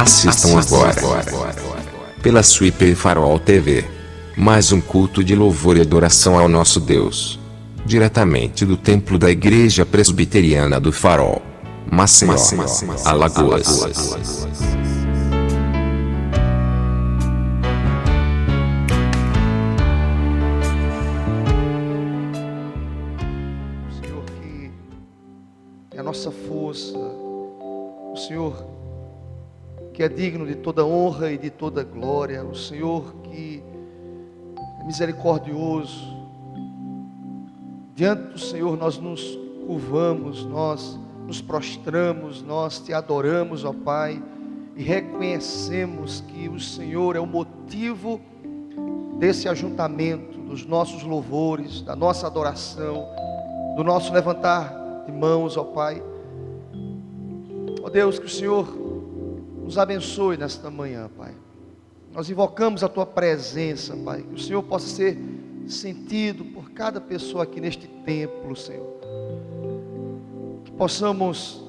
Assistam agora, pela Sweeper Farol TV, mais um culto de louvor e adoração ao nosso Deus, diretamente do templo da Igreja Presbiteriana do Farol, Maceió, Alagoas. Senhor que é a nossa força, o Senhor que é digno de toda honra e de toda glória, o Senhor que é misericordioso. Diante do Senhor nós nos curvamos, nós nos prostramos, nós te adoramos, ó Pai, e reconhecemos que o Senhor é o motivo desse ajuntamento, dos nossos louvores, da nossa adoração, do nosso levantar de mãos, ó Pai. Ó Deus, que o Senhor nos abençoe nesta manhã, Pai. Nós invocamos a Tua presença, Pai, que o Senhor possa ser sentido por cada pessoa aqui neste templo, Senhor. Que possamos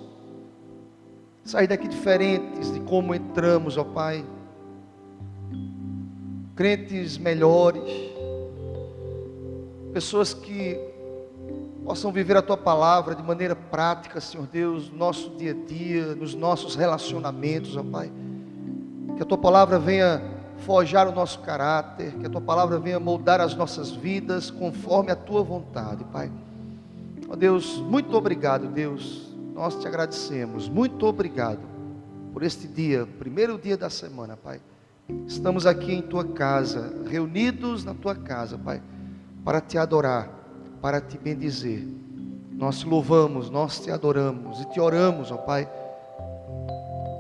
sair daqui diferentes de como entramos, ó Pai. Crentes melhores, pessoas que possam viver a Tua palavra de maneira prática, Senhor Deus, no nosso dia a dia, nos nossos relacionamentos, ó Pai. Que a Tua palavra venha forjar o nosso caráter, que a Tua palavra venha moldar as nossas vidas conforme a Tua vontade, Pai. Ó Deus, muito obrigado, Deus, nós te agradecemos, muito obrigado por este dia, primeiro dia da semana, Pai. Estamos aqui em Tua casa, reunidos na Tua casa, Pai, para te adorar, para te bendizer. Nós te louvamos, nós te adoramos e te oramos, ó Pai,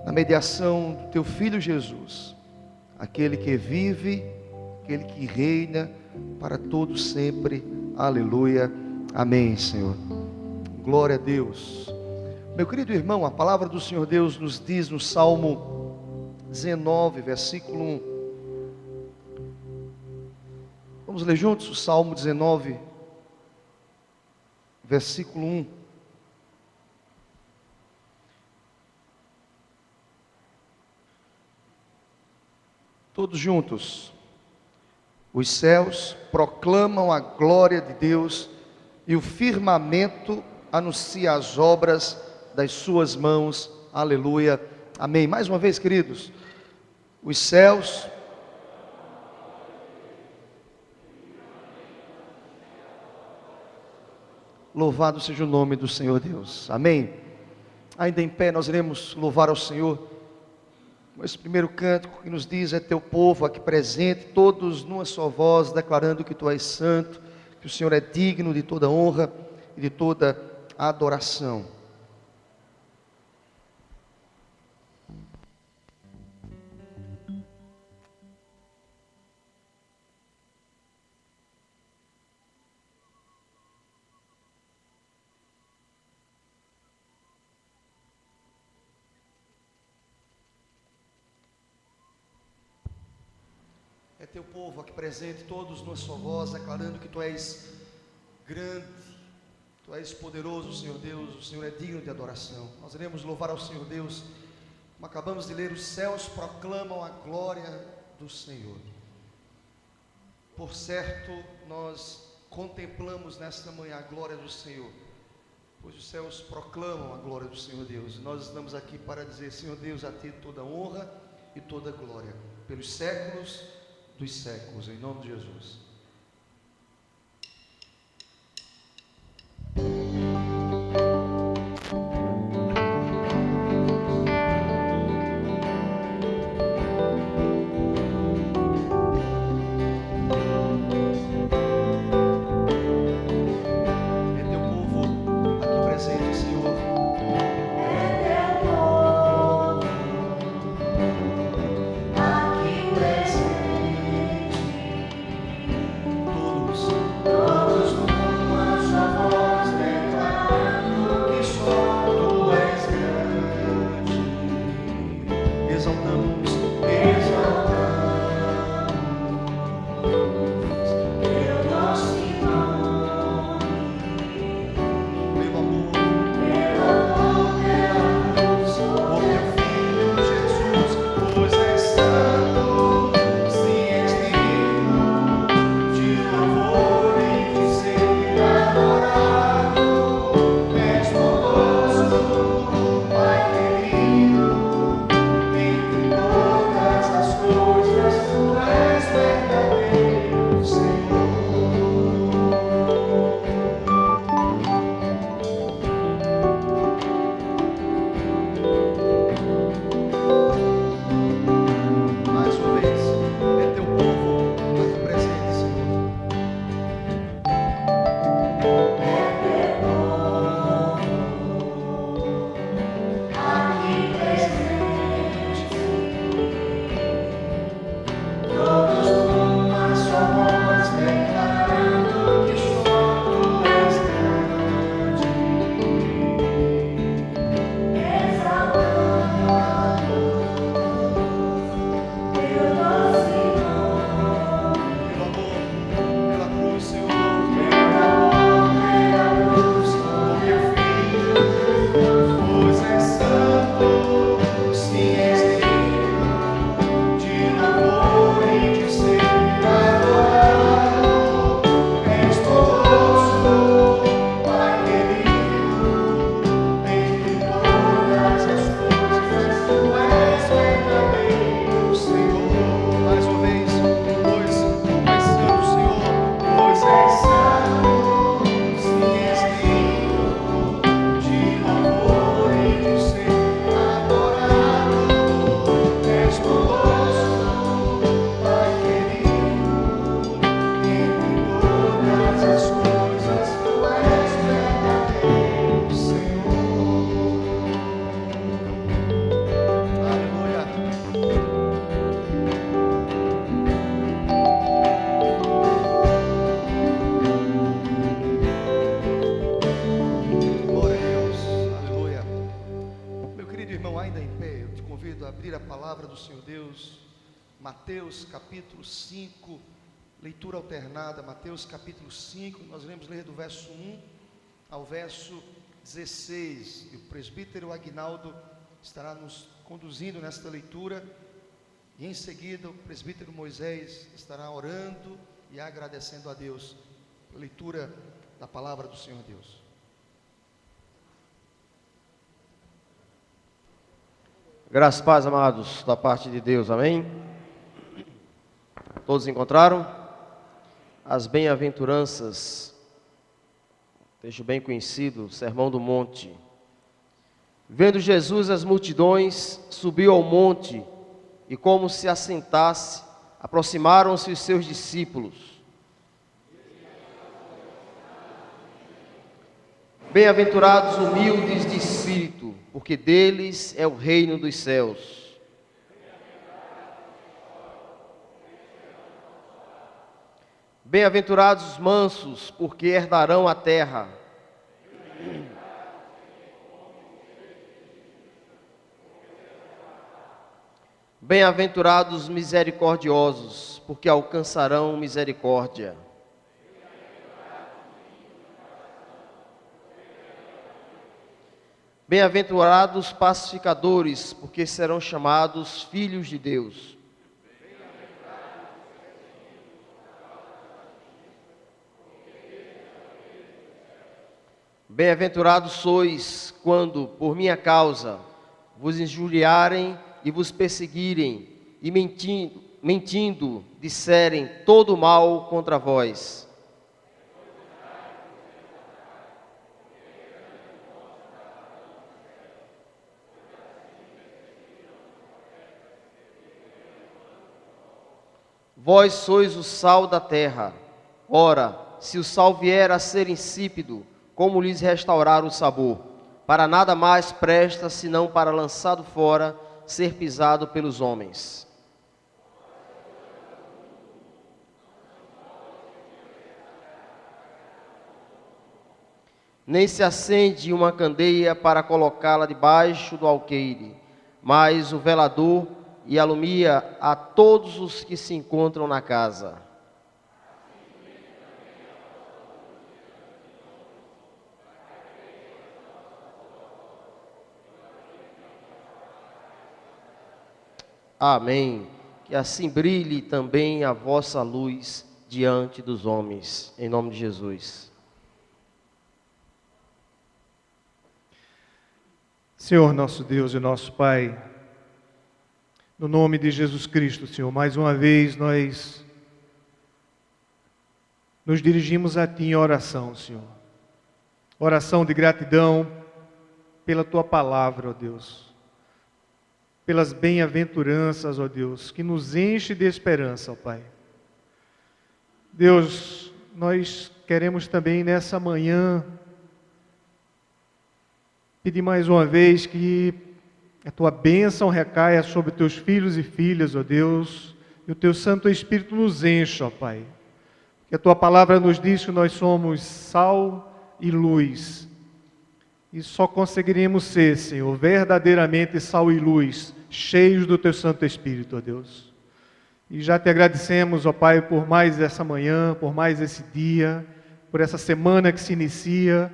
na mediação do Teu Filho Jesus, aquele que vive, aquele que reina para todos sempre. Aleluia, amém, Senhor. Glória a Deus. Meu querido irmão, a palavra do Senhor Deus nos diz no Salmo 19, versículo 1. Vamos ler juntos o Salmo 19, versículo 1. Todos juntos. Os céus proclamam a glória de Deus e o firmamento anuncia as obras das suas mãos. Aleluia. Amém. Mais uma vez, queridos. Os céus louvado seja o nome do Senhor Deus. Amém. Ainda em pé nós iremos louvar ao Senhor com esse primeiro cântico que nos diz: é teu povo aqui presente, todos numa só voz, declarando que tu és santo, que o Senhor é digno de toda honra e de toda adoração. É teu povo aqui presente, todos numa sua voz, declarando que tu és grande, tu és poderoso, Senhor Deus, o Senhor é digno de adoração. Nós iremos louvar ao Senhor Deus, como acabamos de ler: os céus proclamam a glória do Senhor. Por certo, nós contemplamos nesta manhã a glória do Senhor, pois os céus proclamam a glória do Senhor Deus. E nós estamos aqui para dizer: Senhor Deus, a Ti toda honra e toda glória, pelos séculos dos séculos, em nome de Jesus. palavra do Senhor Deus, Mateus capítulo 5, leitura alternada, Mateus capítulo 5, nós iremos ler do verso 1 ao verso 16, e o presbítero Aguinaldo estará nos conduzindo nesta leitura, e em seguida o presbítero Moisés estará orando e agradecendo a Deus pela leitura da palavra do Senhor Deus. Graças e paz, amados, da parte de Deus, amém? Todos encontraram? As bem-aventuranças, texto bem conhecido, Sermão do Monte. Vendo Jesus as multidões, subiu ao monte, e como se assentasse, aproximaram-se os seus discípulos. Bem-aventurados humildes de espírito, porque deles é o reino dos céus. Bem-aventurados os mansos, porque herdarão a terra. Bem-aventurados os misericordiosos, porque alcançarão misericórdia. Bem-aventurados os pacificadores, porque serão chamados filhos de Deus. Bem-aventurados sois, quando, por minha causa, vos injuriarem e vos perseguirem, e mentindo disserem todo mal contra vós. Vós sois o sal da terra. Ora, se o sal vier a ser insípido, como lhes restaurar o sabor? Para nada mais presta, senão para, lançado fora, ser pisado pelos homens. Nem se acende uma candeia para colocá-la debaixo do alqueire, mas o velador e alumia a todos os que se encontram na casa. Amém. Que assim brilhe também a vossa luz diante dos homens, em nome de Jesus. Senhor nosso Deus e nosso Pai, no nome de Jesus Cristo, Senhor, mais uma vez nós nos dirigimos a Ti em oração, Senhor. Oração de gratidão pela Tua palavra, ó Deus. Pelas bem-aventuranças, ó Deus, que nos enche de esperança, ó Pai. Deus, nós queremos também nessa manhã pedir mais uma vez que a Tua bênção recaia sobre Teus filhos e filhas, ó Deus, e o Teu Santo Espírito nos enche, ó Pai. Que a Tua palavra nos diz que nós somos sal e luz, e só conseguiremos ser, Senhor, verdadeiramente sal e luz, cheios do Teu Santo Espírito, ó Deus. E já Te agradecemos, ó Pai, por mais essa manhã, por mais esse dia, por essa semana que se inicia,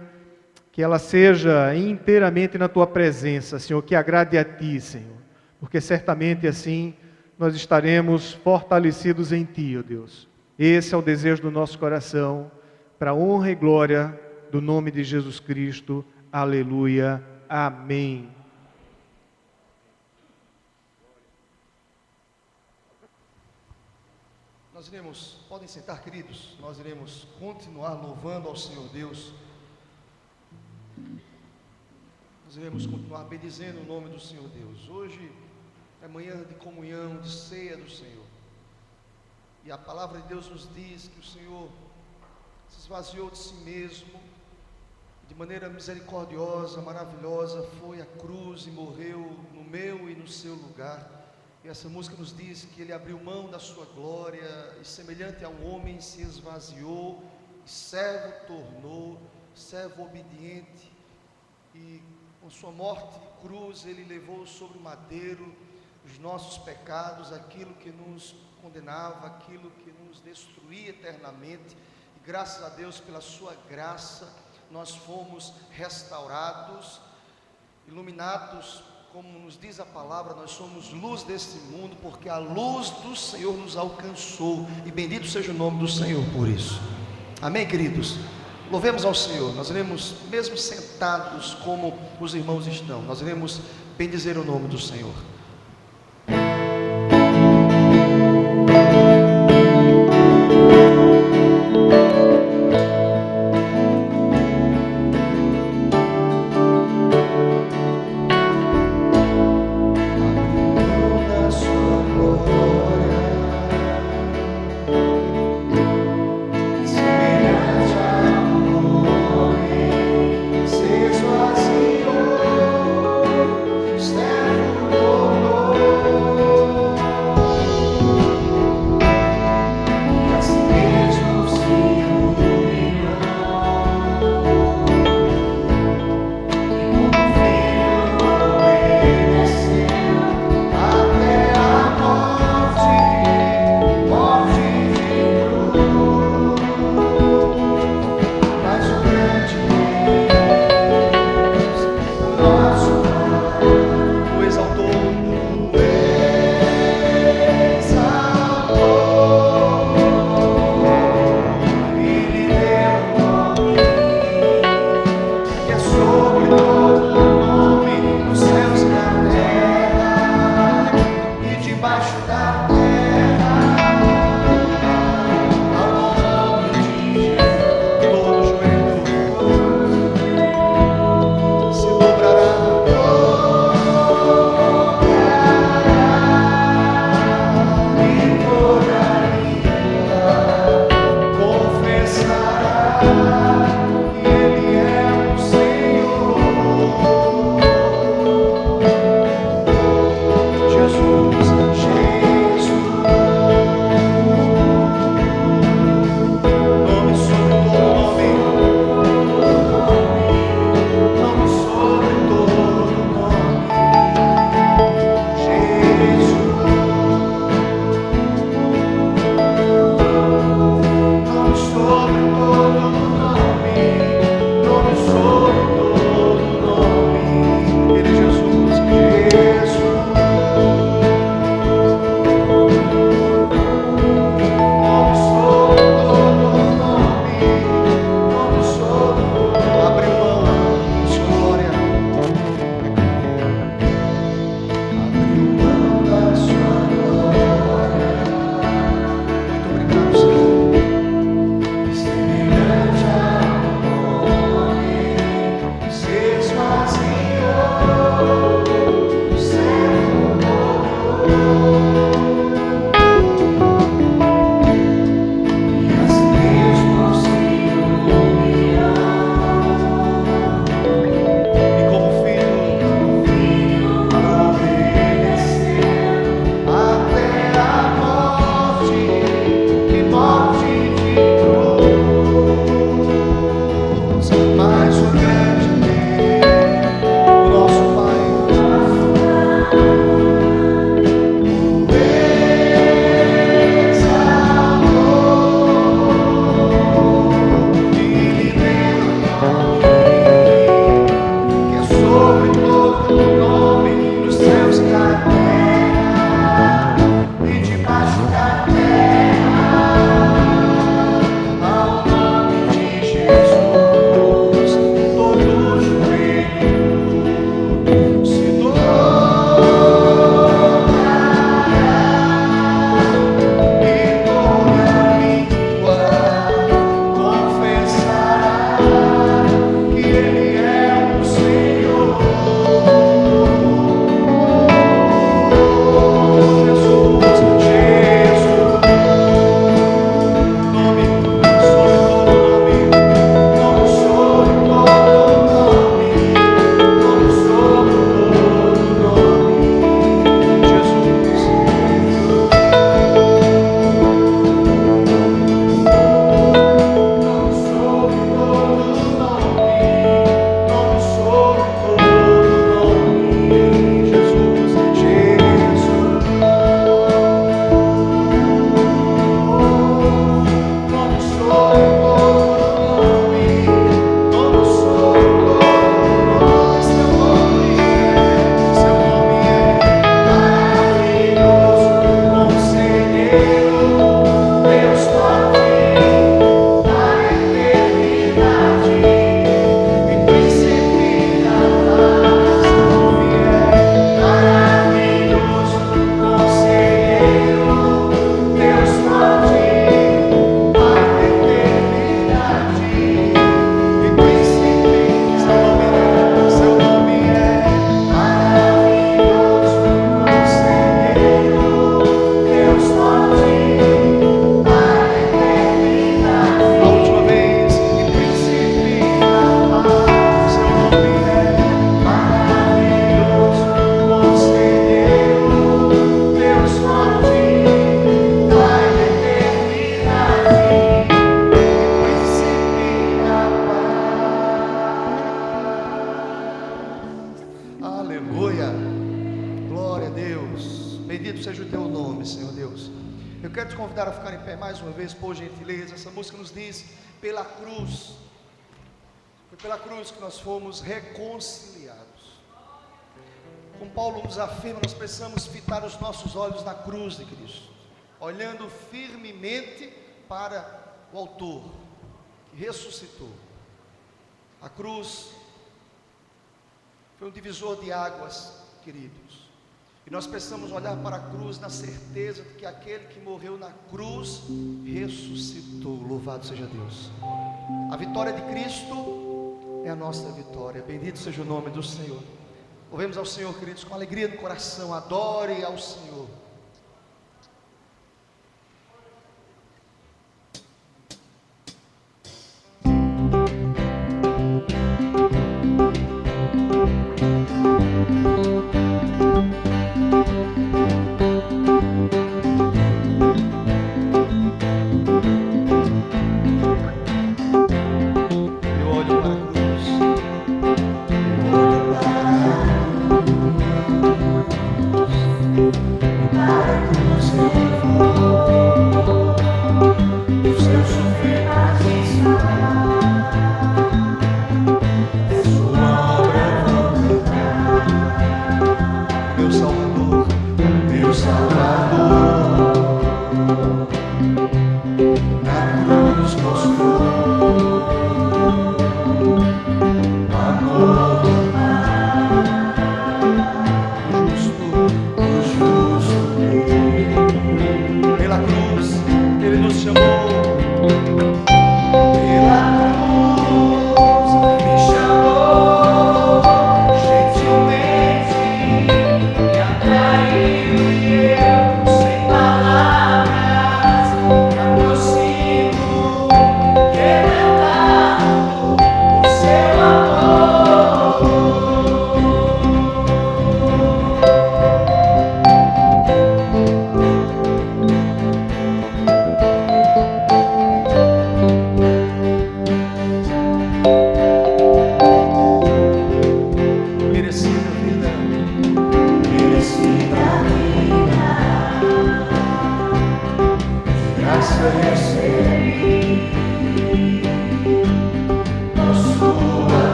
que ela seja inteiramente na Tua presença, Senhor, que agrade a Ti, Senhor, porque certamente assim nós estaremos fortalecidos em Ti, ó Deus. Esse é o desejo do nosso coração, para a honra e glória do nome de Jesus Cristo. Aleluia. Amém. Podem sentar, queridos, nós iremos continuar louvando ao Senhor Deus. Nós iremos continuar bendizendo o nome do Senhor Deus. Hoje é manhã de comunhão, de ceia do Senhor. E a palavra de Deus nos diz que o Senhor se esvaziou de si mesmo, de maneira misericordiosa, maravilhosa, foi à cruz e morreu no meu e no seu lugar. E essa música nos diz que Ele abriu mão da sua glória e, semelhante a um homem, se esvaziou e servo tornou, servo obediente. E com sua morte de cruz, Ele levou sobre o madeiro os nossos pecados, aquilo que nos condenava, aquilo que nos destruía eternamente. E graças a Deus, pela sua graça, nós fomos restaurados, iluminados, como nos diz a palavra, nós somos luz deste mundo, porque a luz do Senhor nos alcançou, e bendito seja o nome do Senhor por isso. Amém, queridos? Louvemos ao Senhor. Nós iremos, mesmo sentados como os irmãos estão, nós iremos bendizer o nome do Senhor. teu nome, Senhor Deus. Eu quero te convidar a ficar em pé mais uma vez, por gentileza. Essa música nos diz: pela cruz. Foi pela cruz que nós fomos reconciliados. Como Paulo nos afirma, nós precisamos fitar os nossos olhos na cruz de Cristo, olhando firmemente para o autor que ressuscitou. A cruz foi um divisor de águas, queridos. E nós precisamos olhar para a cruz na certeza de que aquele que morreu na cruz ressuscitou. Louvado seja Deus. A vitória de Cristo é a nossa vitória. Bendito seja o nome do Senhor. Louvemos ao Senhor, queridos, com alegria no coração. Adore ao Senhor.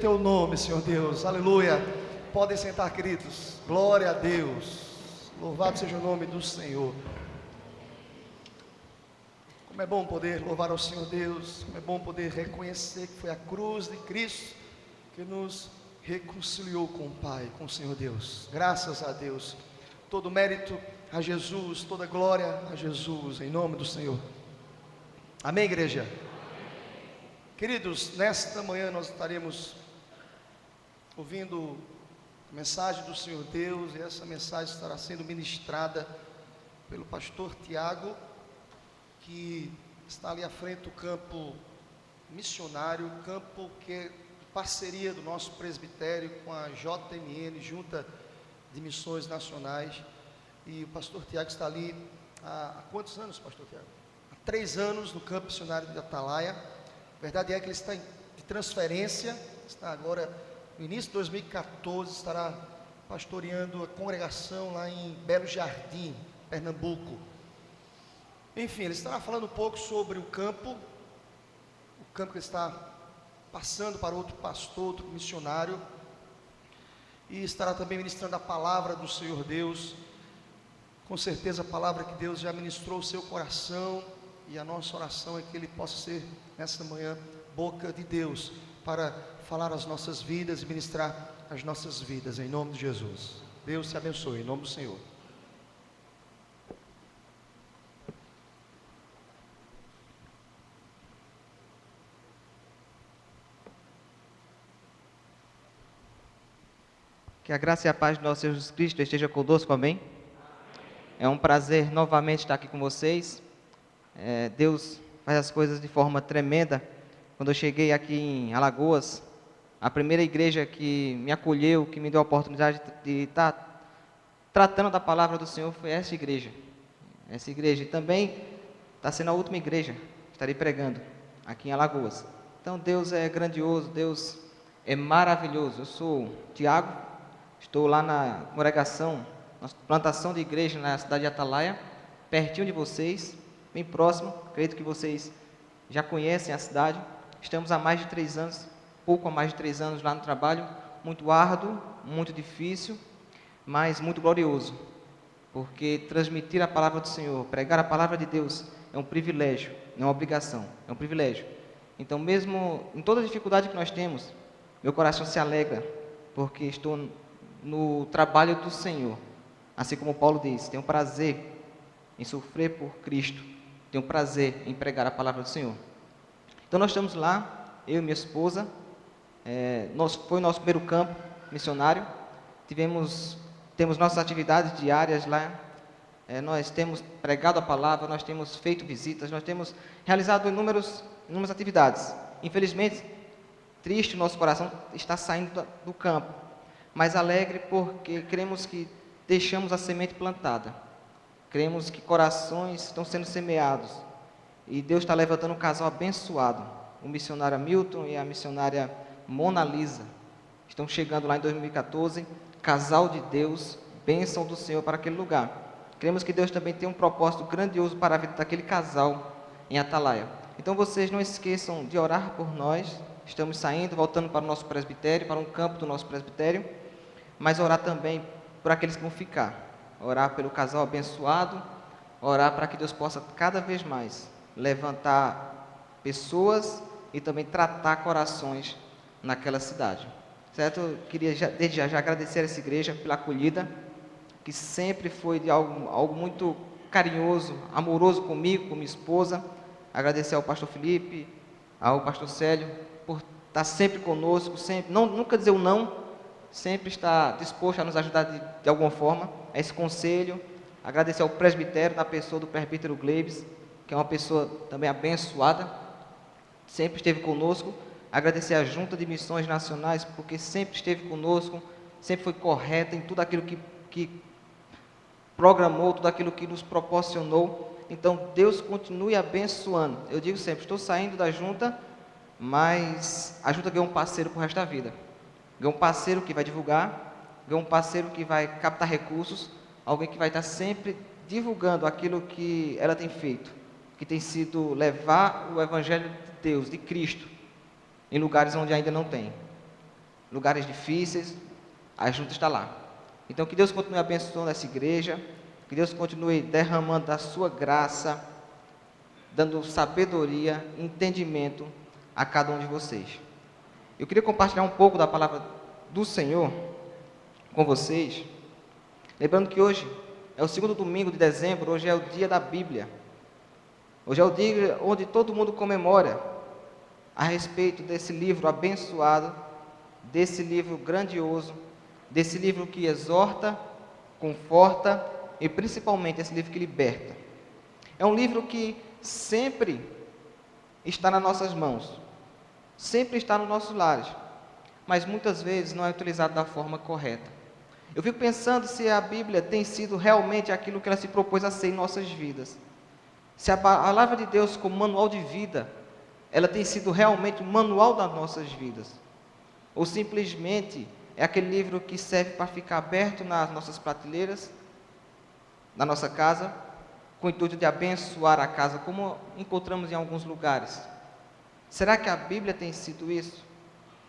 teu nome, Senhor Deus. Aleluia. Podem sentar, queridos. Glória a Deus. Louvado seja o nome do Senhor. Como é bom poder louvar ao Senhor Deus. Como é bom poder reconhecer que foi a cruz de Cristo que nos reconciliou com o Pai, com o Senhor Deus. Graças a Deus. Todo mérito a Jesus, toda glória a Jesus, em nome do Senhor. Amém, igreja? Queridos, nesta manhã nós estaremos ouvindo a mensagem do Senhor Deus, e essa mensagem estará sendo ministrada pelo pastor Tiago, que está ali à frente do campo missionário, campo que é parceria do nosso presbitério com a JMN, Junta de Missões Nacionais. E o pastor Tiago está ali há quantos anos, pastor Tiago? Há 3 anos no campo missionário de Atalaia. A verdade é que ele está de transferência, está agora no início de 2014, estará pastoreando a congregação lá em Belo Jardim, Pernambuco. Enfim, ele estará falando um pouco sobre o campo que ele está passando para outro pastor, outro missionário, e estará também ministrando a palavra do Senhor Deus. Com certeza a palavra que Deus já ministrou o seu coração, e a nossa oração é que ele possa ser, nesta manhã, boca de Deus, para falar as nossas vidas e ministrar as nossas vidas, em nome de Jesus. Deus te abençoe, em nome do Senhor. Que a graça e a paz do nosso Senhor Jesus Cristo esteja conosco, amém? É um prazer novamente estar aqui com vocês. Deus faz as coisas de forma tremenda. Quando eu cheguei aqui em Alagoas, a primeira igreja que me acolheu, que me deu a oportunidade de estar tratando da palavra do Senhor foi essa igreja. Essa igreja, e também está sendo a última igreja que estarei pregando aqui em Alagoas. Então Deus é grandioso, Deus é maravilhoso. Eu sou Tiago, estou lá na congregação, na plantação de igreja na cidade de Atalaia, pertinho de vocês, bem próximo. Acredito que vocês já conhecem a cidade. Estamos há mais de 3 anos, pouco a mais de 3 anos lá no trabalho, muito árduo, muito difícil, mas muito glorioso, porque transmitir a palavra do Senhor, pregar a palavra de Deus é um privilégio, não é uma obrigação, é um privilégio. Então, mesmo em toda a dificuldade que nós temos, meu coração se alegra, porque estou no trabalho do Senhor. Assim como Paulo diz, tenho prazer em sofrer por Cristo, tenho prazer em pregar a palavra do Senhor. Então nós estamos lá, eu e minha esposa, foi o nosso primeiro campo missionário, temos nossas atividades diárias lá, nós temos pregado a palavra, nós temos feito visitas, nós temos realizado inúmeras atividades. Infelizmente, triste, nosso coração está saindo do campo, mas alegre porque cremos que deixamos a semente plantada, cremos que corações estão sendo semeados, e Deus está levantando um casal abençoado, o missionário Milton e a missionária Mona Lisa, estão chegando lá em 2014, casal de Deus, bênção do Senhor para aquele lugar. Cremos que Deus também tem um propósito grandioso para a vida daquele casal em Atalaia. Então vocês não esqueçam de orar por nós. Estamos saindo, voltando para o nosso presbitério, para um campo do nosso presbitério, mas orar também por aqueles que vão ficar, orar pelo casal abençoado, orar para que Deus possa cada vez mais levantar pessoas e também tratar corações naquela cidade, certo? Eu queria desde já agradecer a essa igreja pela acolhida, que sempre foi de algo muito carinhoso, amoroso comigo, com minha esposa. Agradecer ao pastor Felipe, ao pastor Célio, por estar sempre conosco, sempre, nunca dizer um não, sempre estar disposto a nos ajudar de alguma forma, a esse conselho. Agradecer ao presbitério, na pessoa do presbítero Gleibes, que é uma pessoa também abençoada, sempre esteve conosco. Agradecer à Junta de Missões Nacionais, porque sempre esteve conosco, sempre foi correta em tudo aquilo que programou, tudo aquilo que nos proporcionou. Então, Deus continue abençoando. Eu digo sempre, estou saindo da junta, mas a junta ganhou um parceiro para o resto da vida. Ganhou um parceiro que vai divulgar, ganhou um parceiro que vai captar recursos, alguém que vai estar sempre divulgando aquilo que ela tem feito, que tem sido levar o Evangelho de Deus, de Cristo, em lugares onde ainda não tem. lugares difíceis, a junta está lá. Então, que Deus continue abençoando essa igreja, que Deus continue derramando a sua graça, dando sabedoria, entendimento a cada um de vocês. Eu queria compartilhar um pouco da palavra do Senhor com vocês, lembrando que hoje é o segundo domingo de dezembro, hoje é o dia da Bíblia. Hoje é o dia onde todo mundo comemora a respeito desse livro abençoado, desse livro grandioso, desse livro que exorta, conforta e principalmente esse livro que liberta. É um livro que sempre está nas nossas mãos, sempre está nos nossos lares, mas muitas vezes não é utilizado da forma correta. Eu fico pensando se a Bíblia tem sido realmente aquilo que ela se propôs a ser em nossas vidas. Se a palavra de Deus como manual de vida, ela tem sido realmente o manual das nossas vidas. Ou simplesmente é aquele livro que serve para ficar aberto nas nossas prateleiras, na nossa casa, com o intuito de abençoar a casa, como encontramos em alguns lugares. Será que a Bíblia tem sido isso?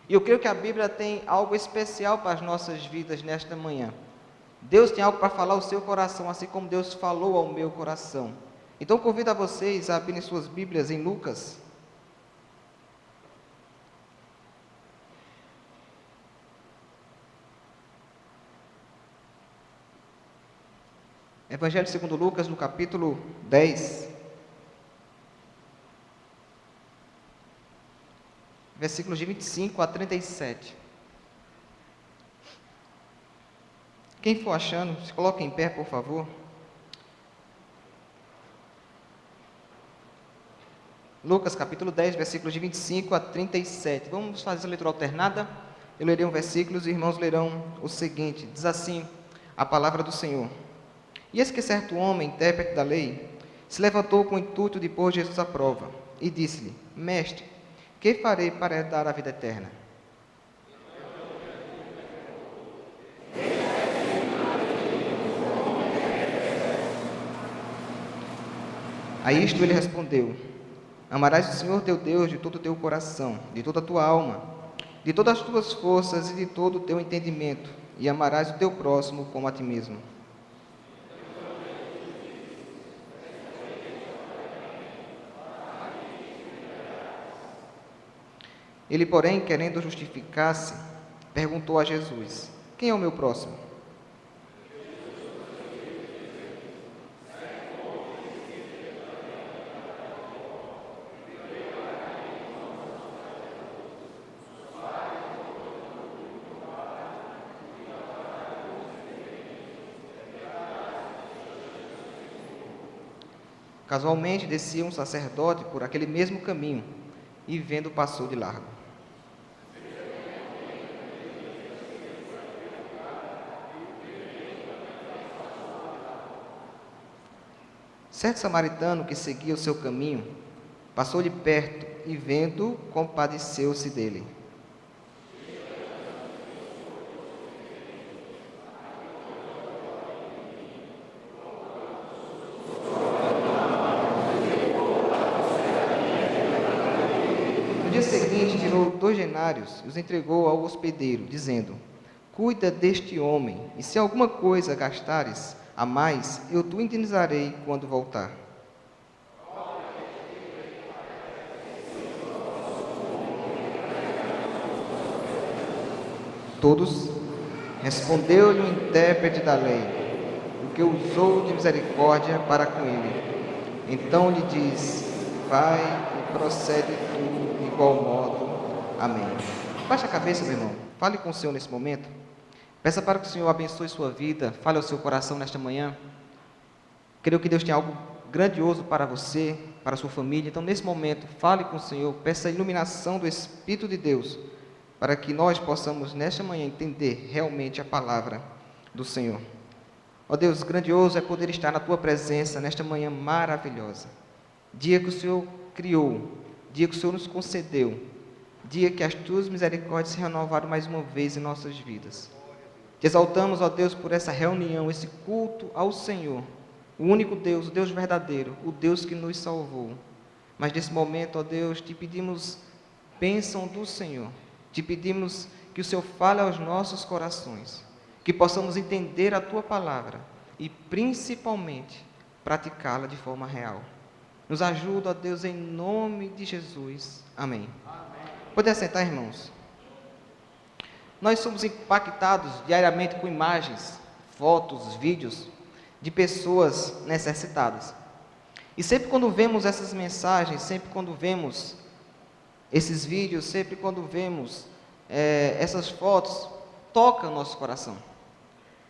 E eu creio que a Bíblia tem algo especial para as nossas vidas nesta manhã. Deus tem algo para falar ao seu coração, assim como Deus falou ao meu coração. Então convido a vocês a abrirem suas Bíblias em Lucas. Evangelho segundo Lucas, no capítulo 10, versículos de 25 a 37. Quem for achando, se coloque em pé, por favor. Lucas, capítulo 10, versículos de 25 a 37. Vamos fazer a leitura alternada. Eu lerei um versículo e os irmãos lerão o seguinte. Diz assim a palavra do Senhor. E eis que certo homem, intérprete da lei, se levantou com o intuito de pôr Jesus à prova, e disse-lhe: Mestre, que farei para herdar a vida eterna? A isto ele respondeu: Amarás o Senhor teu Deus de todo o teu coração, de toda a tua alma, de todas as tuas forças e de todo o teu entendimento, e amarás o teu próximo como a ti mesmo. Ele, porém, querendo justificar-se, perguntou a Jesus: Quem é o meu próximo? Casualmente descia um sacerdote por aquele mesmo caminho, e vendo passou de largo. Certo samaritano que seguia o seu caminho, passou de perto e vendo, compadeceu-se dele. No dia seguinte, tirou 2 denários e os entregou ao hospedeiro, dizendo: Cuida deste homem, e se alguma coisa gastares a mais, eu te indenizarei quando voltar. Todos, respondeu-lhe o intérprete da lei, o que usou de misericórdia para com ele. Então lhe diz: Vai e procede tu de igual modo. Amém. Baixe a cabeça, meu irmão. Fale com o Senhor nesse momento. Peça para que o Senhor abençoe sua vida, fale ao seu coração nesta manhã. Creio que Deus tem algo grandioso para você, para a sua família. Então, nesse momento, fale com o Senhor, peça a iluminação do Espírito de Deus, para que nós possamos, nesta manhã, entender realmente a palavra do Senhor. Ó Deus, grandioso é poder estar na Tua presença nesta manhã maravilhosa. Dia que o Senhor criou, dia que o Senhor nos concedeu, dia que as Tuas misericórdias se renovaram mais uma vez em nossas vidas. Te exaltamos, ó Deus, por essa reunião, esse culto ao Senhor, o único Deus, o Deus verdadeiro, o Deus que nos salvou. Mas nesse momento, ó Deus, te pedimos bênção do Senhor, te pedimos que o Senhor fale aos nossos corações, que possamos entender a Tua palavra e, principalmente, praticá-la de forma real. Nos ajuda, ó Deus, em nome de Jesus. Amém. Pode assentar, irmãos. Nós somos impactados diariamente com imagens, fotos, vídeos de pessoas necessitadas. E sempre quando vemos essas mensagens, sempre quando vemos esses vídeos, sempre quando vemos essas fotos, toca o nosso coração.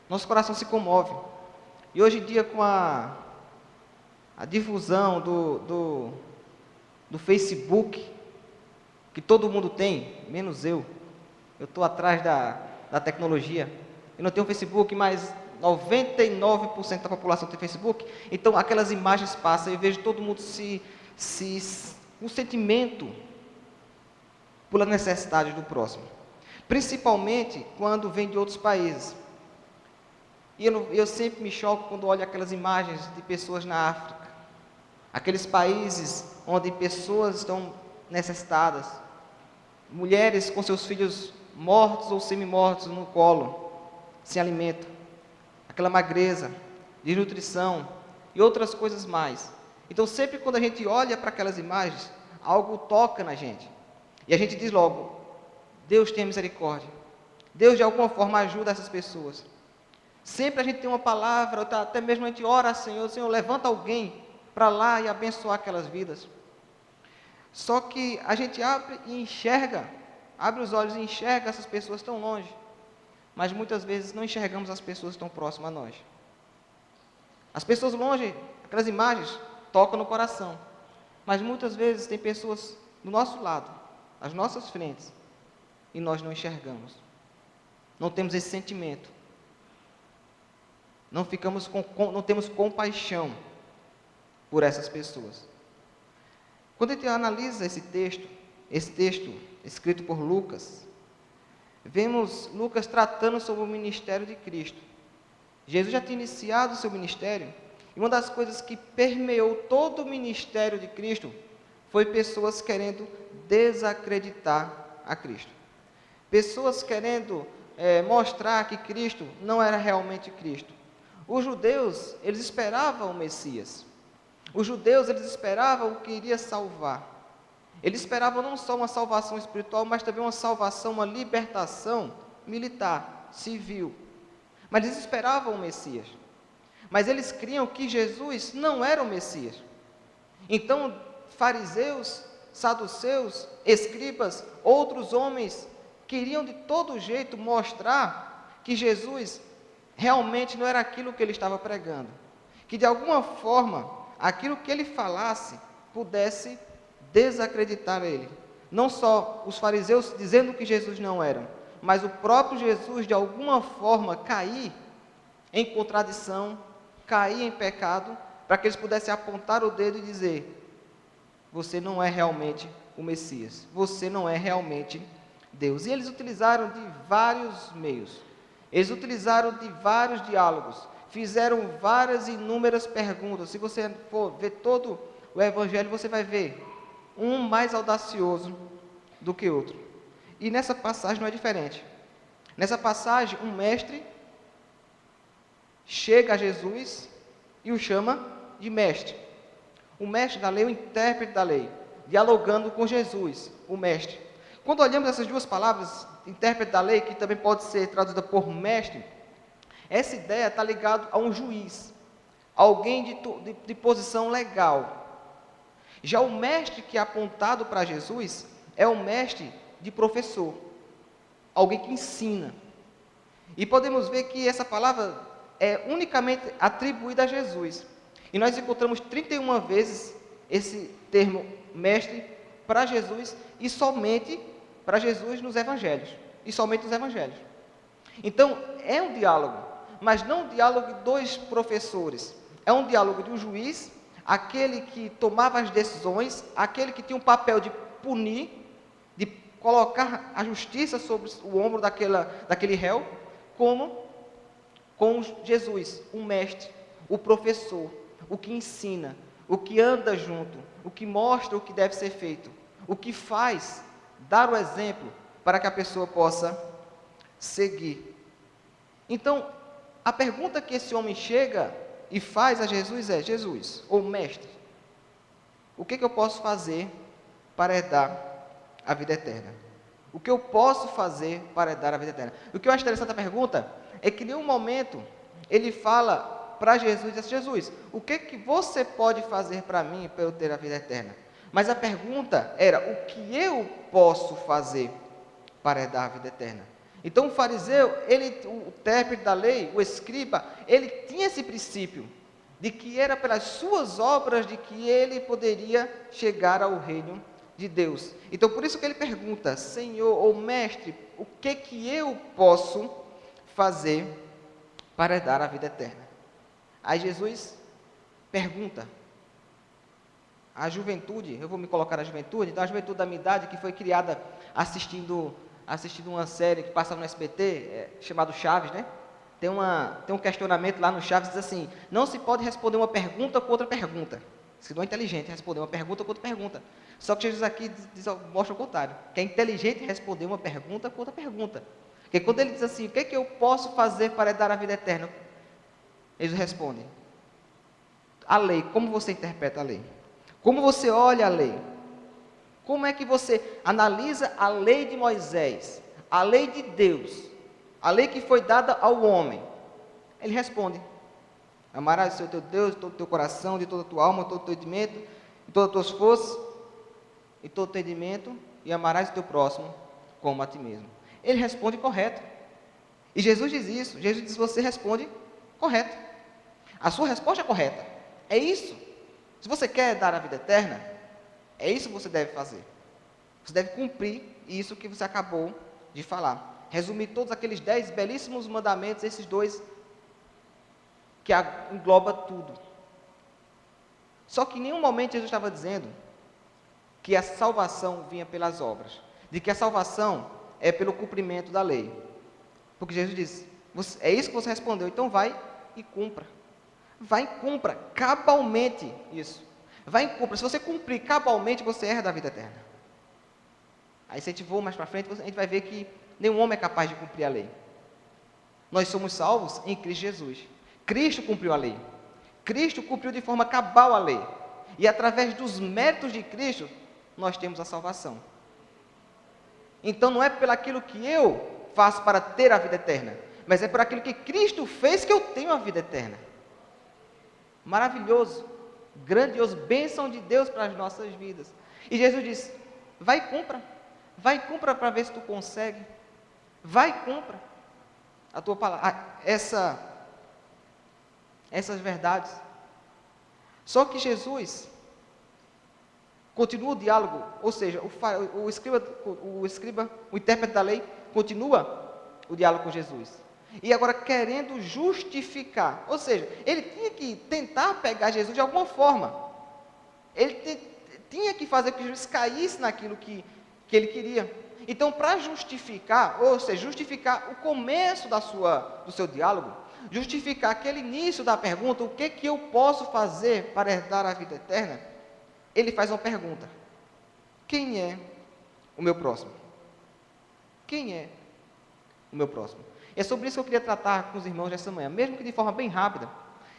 Nosso coração se comove. E hoje em dia, com a difusão do Facebook, que todo mundo tem, menos eu estou atrás da tecnologia, eu não tenho Facebook, mas 99% da população tem Facebook, então aquelas imagens passam, eu vejo todo mundo um sentimento pela necessidade do próximo, principalmente quando vem de outros países. E eu sempre me choco quando olho aquelas imagens de pessoas na África, aqueles países onde pessoas estão necessitadas, mulheres com seus filhos mortos ou semi-mortos no colo, sem alimento, aquela magreza, desnutrição e outras coisas mais. Então, sempre quando a gente olha para aquelas imagens, algo toca na gente. E a gente diz logo, Deus tenha misericórdia. Deus, de alguma forma, ajuda essas pessoas. Sempre a gente tem uma palavra, até mesmo a gente ora, Senhor, levanta alguém para lá e abençoar aquelas vidas. Só que a gente abre e enxerga, abre os olhos e enxerga essas pessoas tão longe, mas muitas vezes não enxergamos as pessoas tão próximas a nós. As pessoas longe, aquelas imagens, tocam no coração, mas muitas vezes tem pessoas do nosso lado, às nossas frentes, e nós não enxergamos. Não temos esse sentimento. Não temos compaixão por essas pessoas. Quando a gente analisa esse texto escrito por Lucas, vemos Lucas tratando sobre o ministério de Cristo. Jesus já tinha iniciado o seu ministério, e uma das coisas que permeou todo o ministério de Cristo foi pessoas querendo desacreditar a Cristo. Pessoas querendo mostrar que Cristo não era realmente Cristo. Os judeus, eles esperavam o Messias. Os judeus, eles esperavam o que iria salvar. Eles esperavam não só uma salvação espiritual, mas também uma salvação, uma libertação militar, civil. Mas eles esperavam o Messias. Mas eles criam que Jesus não era o Messias. Então, fariseus, saduceus, escribas, outros homens, queriam de todo jeito mostrar que Jesus realmente não era aquilo que ele estava pregando. Que de alguma forma, aquilo que ele falasse, pudesse desacreditar ele. Não só os fariseus dizendo que Jesus não era, mas o próprio Jesus, de alguma forma, cair em contradição, cair em pecado, para que eles pudessem apontar o dedo e dizer: você não é realmente o Messias, você não é realmente Deus. E eles utilizaram de vários meios, eles utilizaram de vários diálogos, fizeram várias inúmeras perguntas. Se você for ver todo o Evangelho, você vai ver um mais audacioso do que outro. E nessa passagem não é diferente. Nessa passagem, um mestre chega a Jesus e o chama de mestre. O mestre da lei, o intérprete da lei, dialogando com Jesus, o mestre. Quando olhamos essas duas palavras, intérprete da lei, que também pode ser traduzida por mestre, essa ideia está ligada a um juiz, alguém de posição legal. Já o mestre que é apontado para Jesus é o mestre de professor, alguém que ensina. E podemos ver que essa palavra é unicamente atribuída a Jesus. E nós encontramos 31 vezes esse termo mestre para Jesus, e somente para Jesus nos evangelhos. E somente nos evangelhos. Então, é um diálogo, mas não um diálogo de dois professores. É um diálogo de um juiz, aquele que tomava as decisões, aquele que tinha um papel de punir, de colocar a justiça sobre o ombro daquele réu, como com Jesus, o mestre, o professor, o que ensina, o que anda junto, o que mostra o que deve ser feito, o que faz, dar o exemplo para que a pessoa possa seguir. Então, a pergunta que esse homem chega e faz a Jesus é: Jesus, ou mestre, o que eu posso fazer para herdar a vida eterna? O que eu posso fazer para herdar a vida eterna? O que eu acho interessante da pergunta é que em nenhum momento ele fala para Jesus, diz: Jesus, o que você pode fazer para mim para eu ter a vida eterna? Mas a pergunta era: o que eu posso fazer para herdar a vida eterna? Então o fariseu, o intérprete da lei, o escriba, ele tinha esse princípio de que era pelas suas obras de que ele poderia chegar ao reino de Deus. Então por isso que ele pergunta: Senhor ou mestre, o que eu posso fazer para herdar a vida eterna? Aí Jesus pergunta à juventude, eu vou me colocar na juventude, então a juventude da minha idade, que foi criada assistindo uma série que passava no SBT, chamado Chaves, né? Tem um questionamento lá no Chaves, diz assim: não se pode responder uma pergunta com outra pergunta. Se não é inteligente responder uma pergunta com outra pergunta. Só que Jesus aqui mostra o contrário, que é inteligente responder uma pergunta com outra pergunta. Porque quando ele diz assim: o que eu posso fazer para dar a vida eterna? Jesus responde: a lei, como você interpreta a lei? Como você olha a lei? Como é que você analisa a lei de Moisés, a lei de Deus, a lei que foi dada ao homem? Ele responde: amarás o Senhor teu Deus de todo o teu coração, de toda a tua alma, de todo o teu entendimento, de todas as tuas forças, de todo o teu entendimento, e amarás o teu próximo como a ti mesmo. Ele responde correto. E Jesus diz isso. Jesus diz: você responde correto. A sua resposta é correta. É isso. Se você quer dar a vida eterna, é isso que você deve fazer. Você deve cumprir isso que você acabou de falar. Resumir todos aqueles 10 belíssimos mandamentos, esses dois, que engloba tudo. Só que em nenhum momento Jesus estava dizendo que a salvação vinha pelas obras, de que a salvação é pelo cumprimento da lei. Porque Jesus disse: é isso que você respondeu, então vai e cumpra. Vai e cumpra cabalmente isso. Vai e cumpra. Se você cumprir cabalmente, você herda a vida eterna. Aí se a gente for mais para frente, a gente vai ver que nenhum homem é capaz de cumprir a lei. Nós somos salvos em Cristo Jesus. Cristo cumpriu a lei. Cristo cumpriu de forma cabal a lei. E através dos méritos de Cristo, nós temos a salvação. Então não é pelaquilo que eu faço para ter a vida eterna, mas é por aquilo que Cristo fez que eu tenho a vida eterna. Maravilhoso, grandioso, bênção de Deus para as nossas vidas. E Jesus disse: vai e cumpra para ver se tu consegue. Vai e cumpra a tua palavra, essas verdades. Só que Jesus continua o diálogo, ou seja, o escriba, o intérprete da lei, continua o diálogo com Jesus. E agora querendo justificar, ou seja, ele tinha que tentar pegar Jesus de alguma forma. Ele tinha que fazer com que Jesus caísse naquilo que ele queria. Então, para justificar, ou seja, justificar o começo do seu diálogo, justificar aquele início da pergunta: o que eu posso fazer para herdar a vida eterna? Ele faz uma pergunta: quem é o meu próximo? Quem é o meu próximo? E é sobre isso que eu queria tratar com os irmãos nessa manhã, mesmo que de forma bem rápida.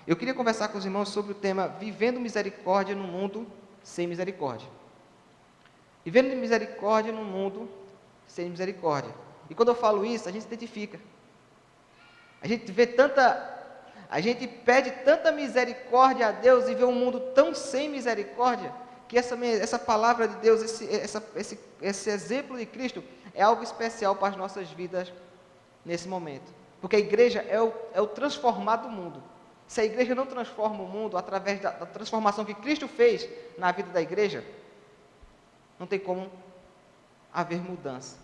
Eu queria conversar com os irmãos sobre o tema vivendo misericórdia no mundo sem misericórdia. Vivendo misericórdia no mundo sem misericórdia. E quando eu falo isso, a gente se identifica. A gente pede tanta misericórdia a Deus e vê um mundo tão sem misericórdia, que essa palavra de Deus, esse exemplo de Cristo, é algo especial para as nossas vidas nesse momento. Porque a igreja é o transformar do mundo. Se a igreja não transforma o mundo através da transformação que Cristo fez na vida da igreja, não tem como haver mudança.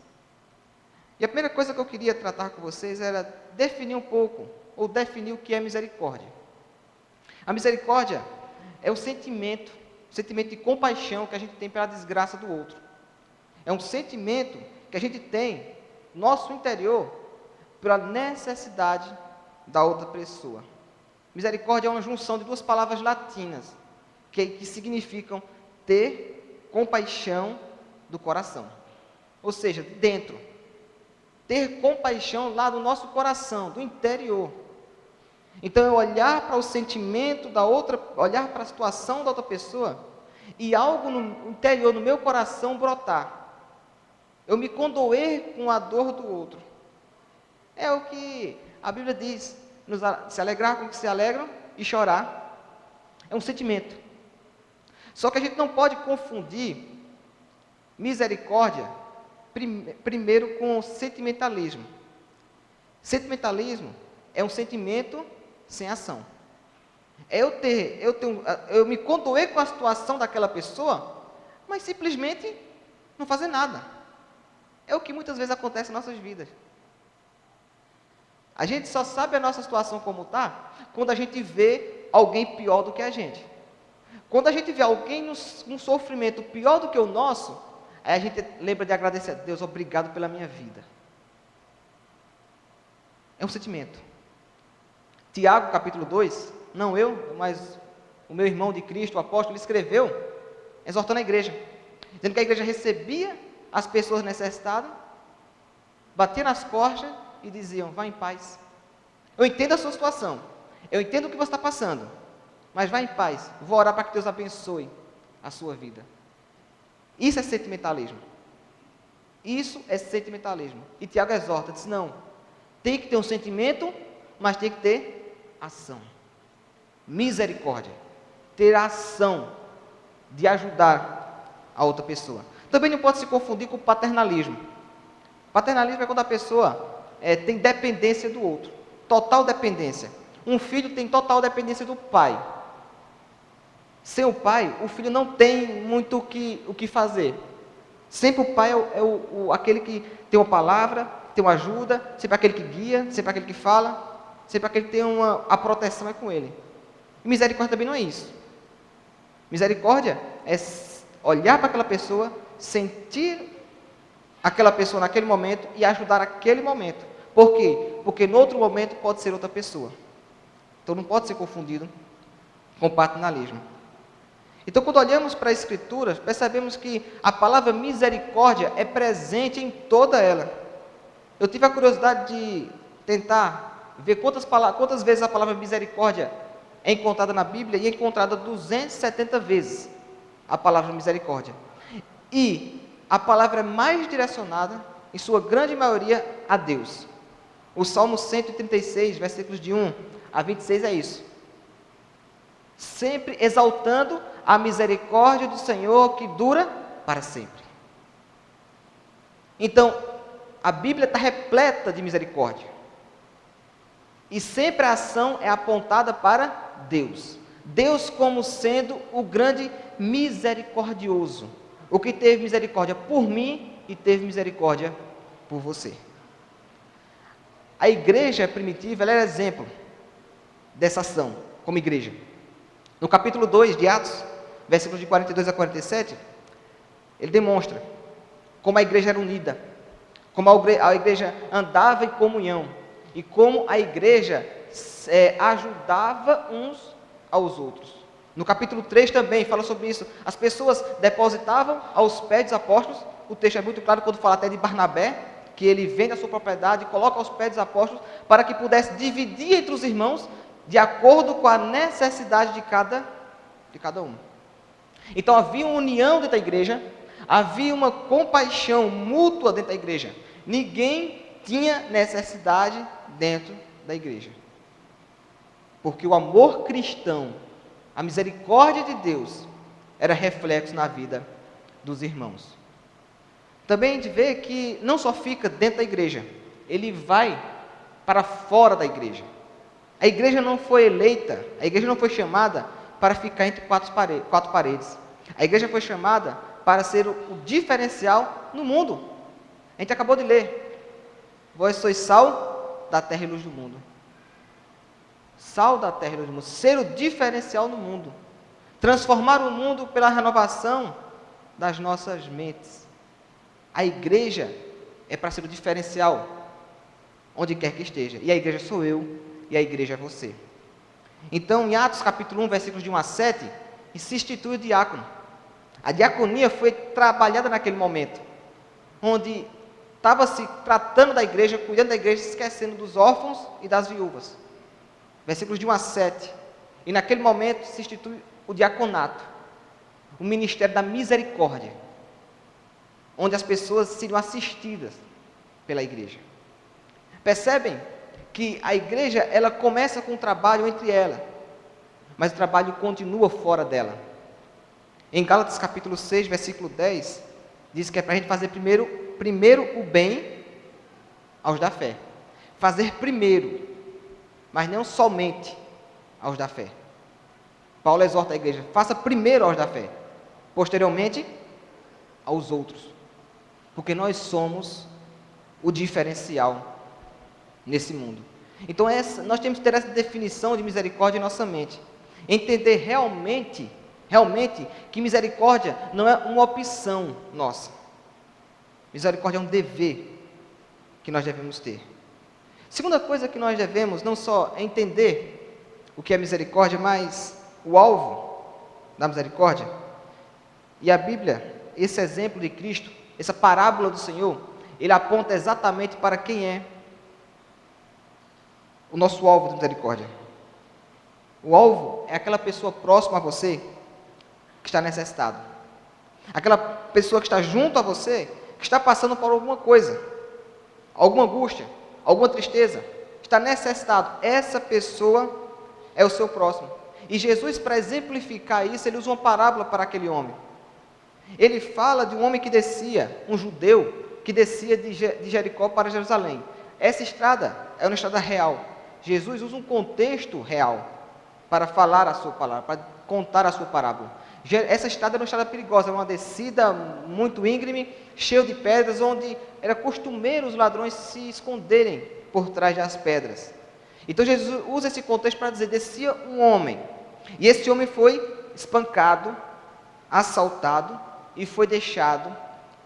E a primeira coisa que eu queria tratar com vocês era definir um pouco, ou definir o que é misericórdia. A misericórdia é o sentimento de compaixão que a gente tem pela desgraça do outro. É um sentimento que a gente tem no nosso interior pela necessidade da outra pessoa. Misericórdia é uma junção de duas palavras latinas que significam ter compaixão do coração. Ou seja, dentro. ter compaixão lá do nosso coração, do interior. Então, eu olhar para o sentimento da outra, olhar para a situação da outra pessoa e algo no interior, no meu coração, brotar. Eu me condoer com a dor do outro. É o que a Bíblia diz, se alegrar com o que se alegram e chorar. É um sentimento. Só que a gente não pode confundir misericórdia primeiro com sentimentalismo. Sentimentalismo é um sentimento sem ação. É eu me condoer com a situação daquela pessoa, mas simplesmente não fazer nada. É o que muitas vezes acontece em nossas vidas. A gente só sabe a nossa situação como está quando a gente vê alguém pior do que a gente. Quando a gente vê alguém num sofrimento pior do que o nosso, aí a gente lembra de agradecer a Deus, obrigado pela minha vida. É um sentimento. Tiago, capítulo 2, não eu, mas o meu irmão de Cristo, o apóstolo, ele escreveu, exortando a igreja, dizendo que a igreja recebia as pessoas necessitadas, batia nas costas e diziam, vá em paz. Eu entendo a sua situação, eu entendo o que você está passando, mas vá em paz, vou orar para que Deus abençoe a sua vida. Isso é sentimentalismo. Isso é sentimentalismo. E Tiago exorta, diz, não, tem que ter um sentimento, mas tem que ter ação. Misericórdia. Ter a ação de ajudar a outra pessoa. Também não pode se confundir com paternalismo. Paternalismo é quando a pessoa tem dependência do outro. Total dependência. Um filho tem total dependência do pai. Sem o pai, o filho não tem muito o que fazer. Sempre o pai é aquele que tem uma palavra, tem uma ajuda, sempre aquele que guia, sempre aquele que fala, sempre aquele que tem a proteção é com ele. E misericórdia também não é isso. Misericórdia é olhar para aquela pessoa, sentir aquela pessoa naquele momento e ajudar naquele momento. Por quê? Porque no outro momento pode ser outra pessoa. Então não pode ser confundido com paternalismo. Então, quando olhamos para a Escritura, percebemos que a palavra misericórdia é presente em toda ela. Eu tive a curiosidade de tentar ver quantas vezes a palavra misericórdia é encontrada na Bíblia, e é encontrada 270 vezes a palavra misericórdia. E a palavra é mais direcionada, em sua grande maioria, a Deus. O Salmo 136, versículos de 1 a 26 é isso. Sempre exaltando a misericórdia do Senhor que dura para sempre. Então, a Bíblia está repleta de misericórdia. E sempre a ação é apontada para Deus. Deus como sendo o grande misericordioso. O que teve misericórdia por mim e teve misericórdia por você. A igreja primitiva, ela era exemplo dessa ação, como igreja. No capítulo 2 de Atos, versículos de 42 a 47, ele demonstra como a igreja era unida, como a igreja andava em comunhão, e como a igreja ajudava uns aos outros. No capítulo 3 também fala sobre isso. As pessoas depositavam aos pés dos apóstolos. O texto é muito claro quando fala até de Barnabé, que ele vende a sua propriedade e coloca aos pés dos apóstolos para que pudesse dividir entre os irmãos de acordo com a necessidade de cada um. Então havia uma união dentro da igreja, havia uma compaixão mútua dentro da igreja. Ninguém tinha necessidade dentro da igreja. Porque o amor cristão, a misericórdia de Deus, era reflexo na vida dos irmãos. Também a gente vê que não só fica dentro da igreja, ele vai para fora da igreja. A igreja não foi eleita, a igreja não foi chamada para ficar entre quatro paredes. A igreja foi chamada para ser o diferencial no mundo. A gente acabou de ler: vós sois sal da terra e luz do mundo. Sal da terra e luz do mundo, ser o diferencial no mundo. Transformar o mundo pela renovação das nossas mentes. A igreja é para ser o diferencial onde quer que esteja. E a igreja sou eu, e a igreja é você. Então, em Atos capítulo 1, versículos de 1 a 7, se institui o diácono. A diaconia foi trabalhada naquele momento, onde estava se tratando da igreja, cuidando da igreja, se esquecendo dos órfãos e das viúvas. Versículos de 1 a 7. E naquele momento se institui o diaconato, o ministério da misericórdia, onde as pessoas seriam assistidas pela igreja. Percebem que a igreja, ela começa com um trabalho entre ela, mas o trabalho continua fora dela. Em Gálatas capítulo 6, versículo 10, diz que é para a gente fazer primeiro o bem aos da fé. Fazer primeiro, mas não somente aos da fé. Paulo exorta a igreja, faça primeiro aos da fé, posteriormente aos outros, porque nós somos o diferencial nesse mundo. Então nós temos que ter essa definição de misericórdia em nossa mente, entender realmente que misericórdia não é uma opção nossa, misericórdia é um dever que nós devemos ter. Segunda coisa que nós devemos não só é entender o que é misericórdia, mas o alvo da misericórdia. E a Bíblia, esse exemplo de Cristo, essa parábola do Senhor, ele aponta exatamente para quem é o nosso alvo de misericórdia. O alvo é aquela pessoa próxima a você que está necessitado. Aquela pessoa que está junto a você, que está passando por alguma coisa, alguma angústia, alguma tristeza, está necessitado. Essa pessoa é o seu próximo. E Jesus, para exemplificar isso, ele usa uma parábola para aquele homem. Ele fala de um homem que descia, um judeu, que descia de Jericó para Jerusalém. Essa estrada é uma estrada real. Jesus usa um contexto real para falar a sua palavra, para contar a sua parábola. Essa estrada era uma estrada perigosa, era uma descida muito íngreme, cheia de pedras, onde era costumeiro os ladrões se esconderem por trás das pedras. Então Jesus usa esse contexto para dizer, descia um homem, e esse homem foi espancado, assaltado e foi deixado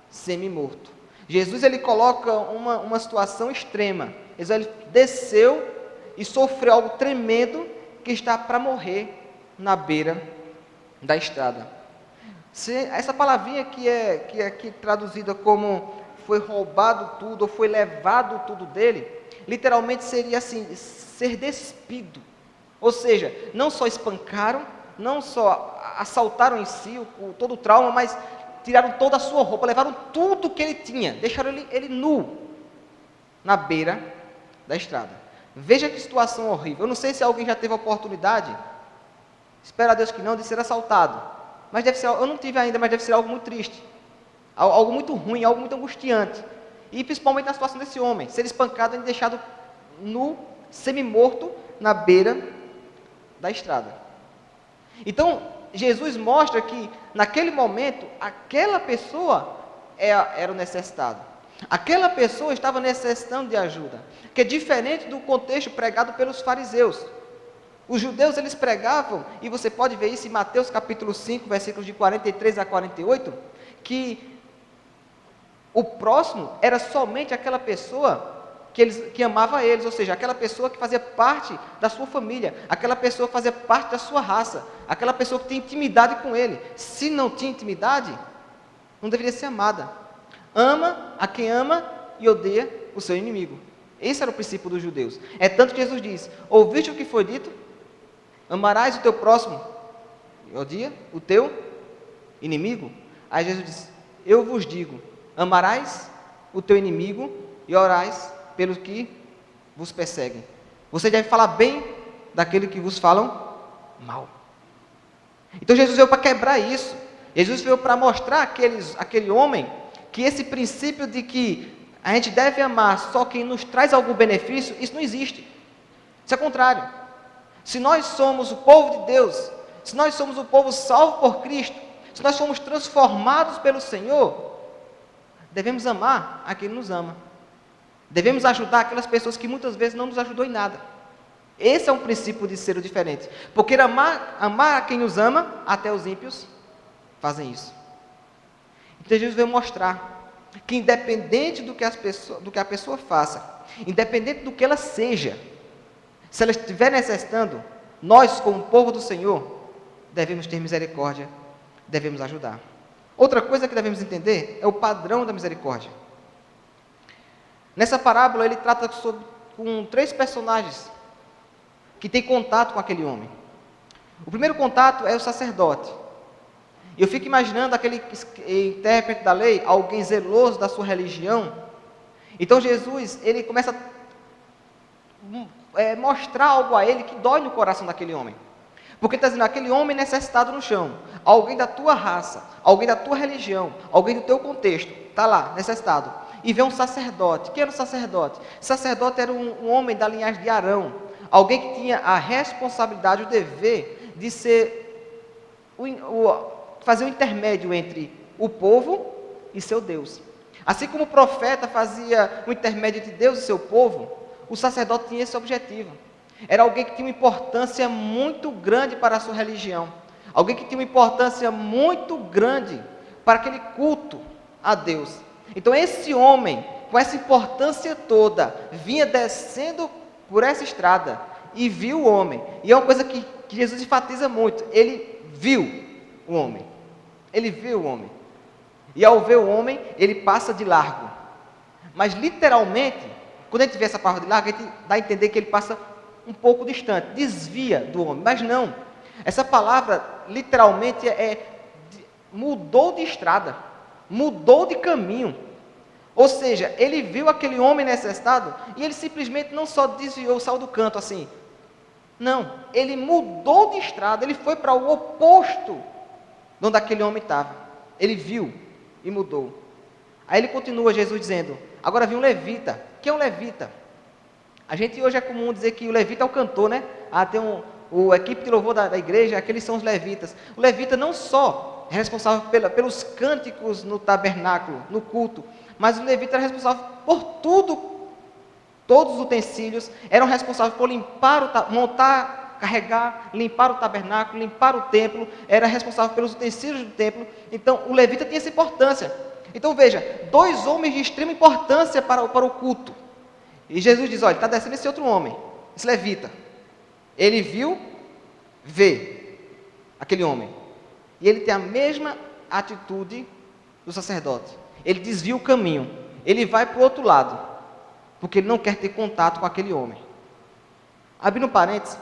semi-morto. Jesus, ele coloca uma situação extrema. Ele desceu e sofreu algo tremendo, que está para morrer na beira da estrada. Essa palavrinha que é aqui traduzida como foi roubado tudo, ou foi levado tudo dele, literalmente seria assim, ser despido. Ou seja, não só espancaram, não só assaltaram em si todo o trauma, mas tiraram toda a sua roupa, levaram tudo que ele tinha, deixaram ele nu na beira da estrada. Veja que situação horrível. Eu não sei se alguém já teve a oportunidade, espero a Deus que não, de ser assaltado. Mas deve ser, eu não tive ainda, mas deve ser algo muito triste, algo muito ruim, algo muito angustiante. E principalmente na situação desse homem, ser espancado e deixado nu, semi-morto, na beira da estrada. Então, Jesus mostra que, naquele momento, aquela pessoa era o necessitado. Aquela pessoa estava necessitando de ajuda, que é diferente do contexto pregado pelos fariseus. Os judeus, eles pregavam, e você pode ver isso em Mateus capítulo 5, versículos de 43 a 48, que o próximo era somente aquela pessoa que amava eles, ou seja, aquela pessoa que fazia parte da sua família, aquela pessoa que fazia parte da sua raça, aquela pessoa que tinha intimidade com ele. Se não tinha intimidade, não deveria ser amada. Ama a quem ama e odeia o seu inimigo. Esse era o princípio dos judeus. É tanto que Jesus diz, ouviste o que foi dito? Amarás o teu próximo e odia o teu inimigo. Aí Jesus diz, eu vos digo, amarás o teu inimigo e orais pelos que vos perseguem. Você deve falar bem daquele que vos falam mal. Então Jesus veio para quebrar isso. Jesus veio para mostrar aquele homem que esse princípio de que a gente deve amar só quem nos traz algum benefício, isso não existe. Isso é contrário. Se nós somos o povo de Deus, se nós somos o povo salvo por Cristo, se nós somos transformados pelo Senhor, devemos amar a quem nos ama. Devemos ajudar aquelas pessoas que muitas vezes não nos ajudou em nada. Esse é um princípio de ser o diferente. Porque amar a quem nos ama, até os ímpios fazem isso. Então Jesus veio mostrar que independente do que a pessoa faça, independente do que ela seja, se ela estiver necessitando, nós, como povo do Senhor, devemos ter misericórdia, devemos ajudar. Outra coisa que devemos entender é o padrão da misericórdia. Nessa parábola ele trata com 3 personagens que têm contato com aquele homem. O primeiro contato é o sacerdote. Eu fico imaginando aquele intérprete da lei, alguém zeloso da sua religião. Então Jesus, ele começa a mostrar algo a ele que dói no coração daquele homem. Porque está dizendo, aquele homem necessitado no chão, alguém da tua raça, alguém da tua religião, alguém do teu contexto, está lá, necessitado. E vê um sacerdote. Quem era o sacerdote? O sacerdote era um homem da linhagem de Arão, alguém que tinha a responsabilidade, o dever de ser fazer o intermédio entre o povo e seu Deus. Assim como o profeta fazia o intermédio entre Deus e seu povo, o sacerdote tinha esse objetivo. Era alguém que tinha uma importância muito grande para a sua religião. Alguém que tinha uma importância muito grande para aquele culto a Deus. Então esse homem, com essa importância toda, vinha descendo por essa estrada e viu o homem. E é uma coisa que Jesus enfatiza muito. Ele viu o homem. Ele viu o homem. E ao ver o homem, ele passa de largo. Mas literalmente, quando a gente vê essa palavra de largo, a gente dá a entender que ele passa um pouco distante, desvia do homem. Mas não. Essa palavra literalmente mudou de estrada, mudou de caminho. Ou seja, ele viu aquele homem necessitado e ele simplesmente não só desviou, saiu do canto assim. Não, ele mudou de estrada, ele foi para o oposto de onde aquele homem estava. Ele viu e mudou. Aí ele continua, Jesus dizendo, agora viu um levita. Quem é um levita? A gente hoje é comum dizer que o levita é o cantor, né? Tem a equipe de louvor da igreja, aqueles são os levitas. O levita não só é responsável pelos cânticos no tabernáculo, no culto, mas o levita era responsável por tudo. Todos os utensílios eram responsáveis por limpar, montar, carregar, limpar o tabernáculo, limpar o templo, era responsável pelos utensílios do templo. Então, o levita tinha essa importância. Então, veja, 2 homens de extrema importância para o culto. E Jesus diz, olha, está descendo esse outro homem, esse levita. Ele vê aquele homem. E ele tem a mesma atitude do sacerdote. Ele desvia o caminho. Ele vai para o outro lado. Porque ele não quer ter contato com aquele homem. Abrindo parênteses,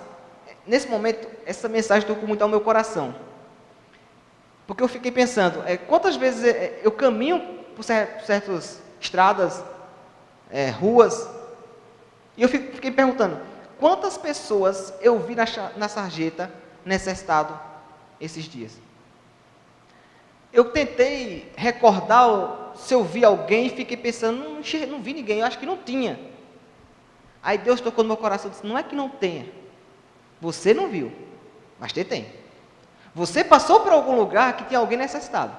nesse momento, essa mensagem tocou muito ao meu coração. Porque eu fiquei pensando, quantas vezes eu caminho por certas estradas, ruas, e eu fiquei perguntando, quantas pessoas eu vi na sarjeta necessitado esses dias? Eu tentei recordar se eu vi alguém e fiquei pensando, não vi ninguém, eu acho que não tinha. Aí Deus tocou no meu coração e disse, não é que não tenha, você não viu, mas tem. Você passou por algum lugar que tinha alguém necessitado.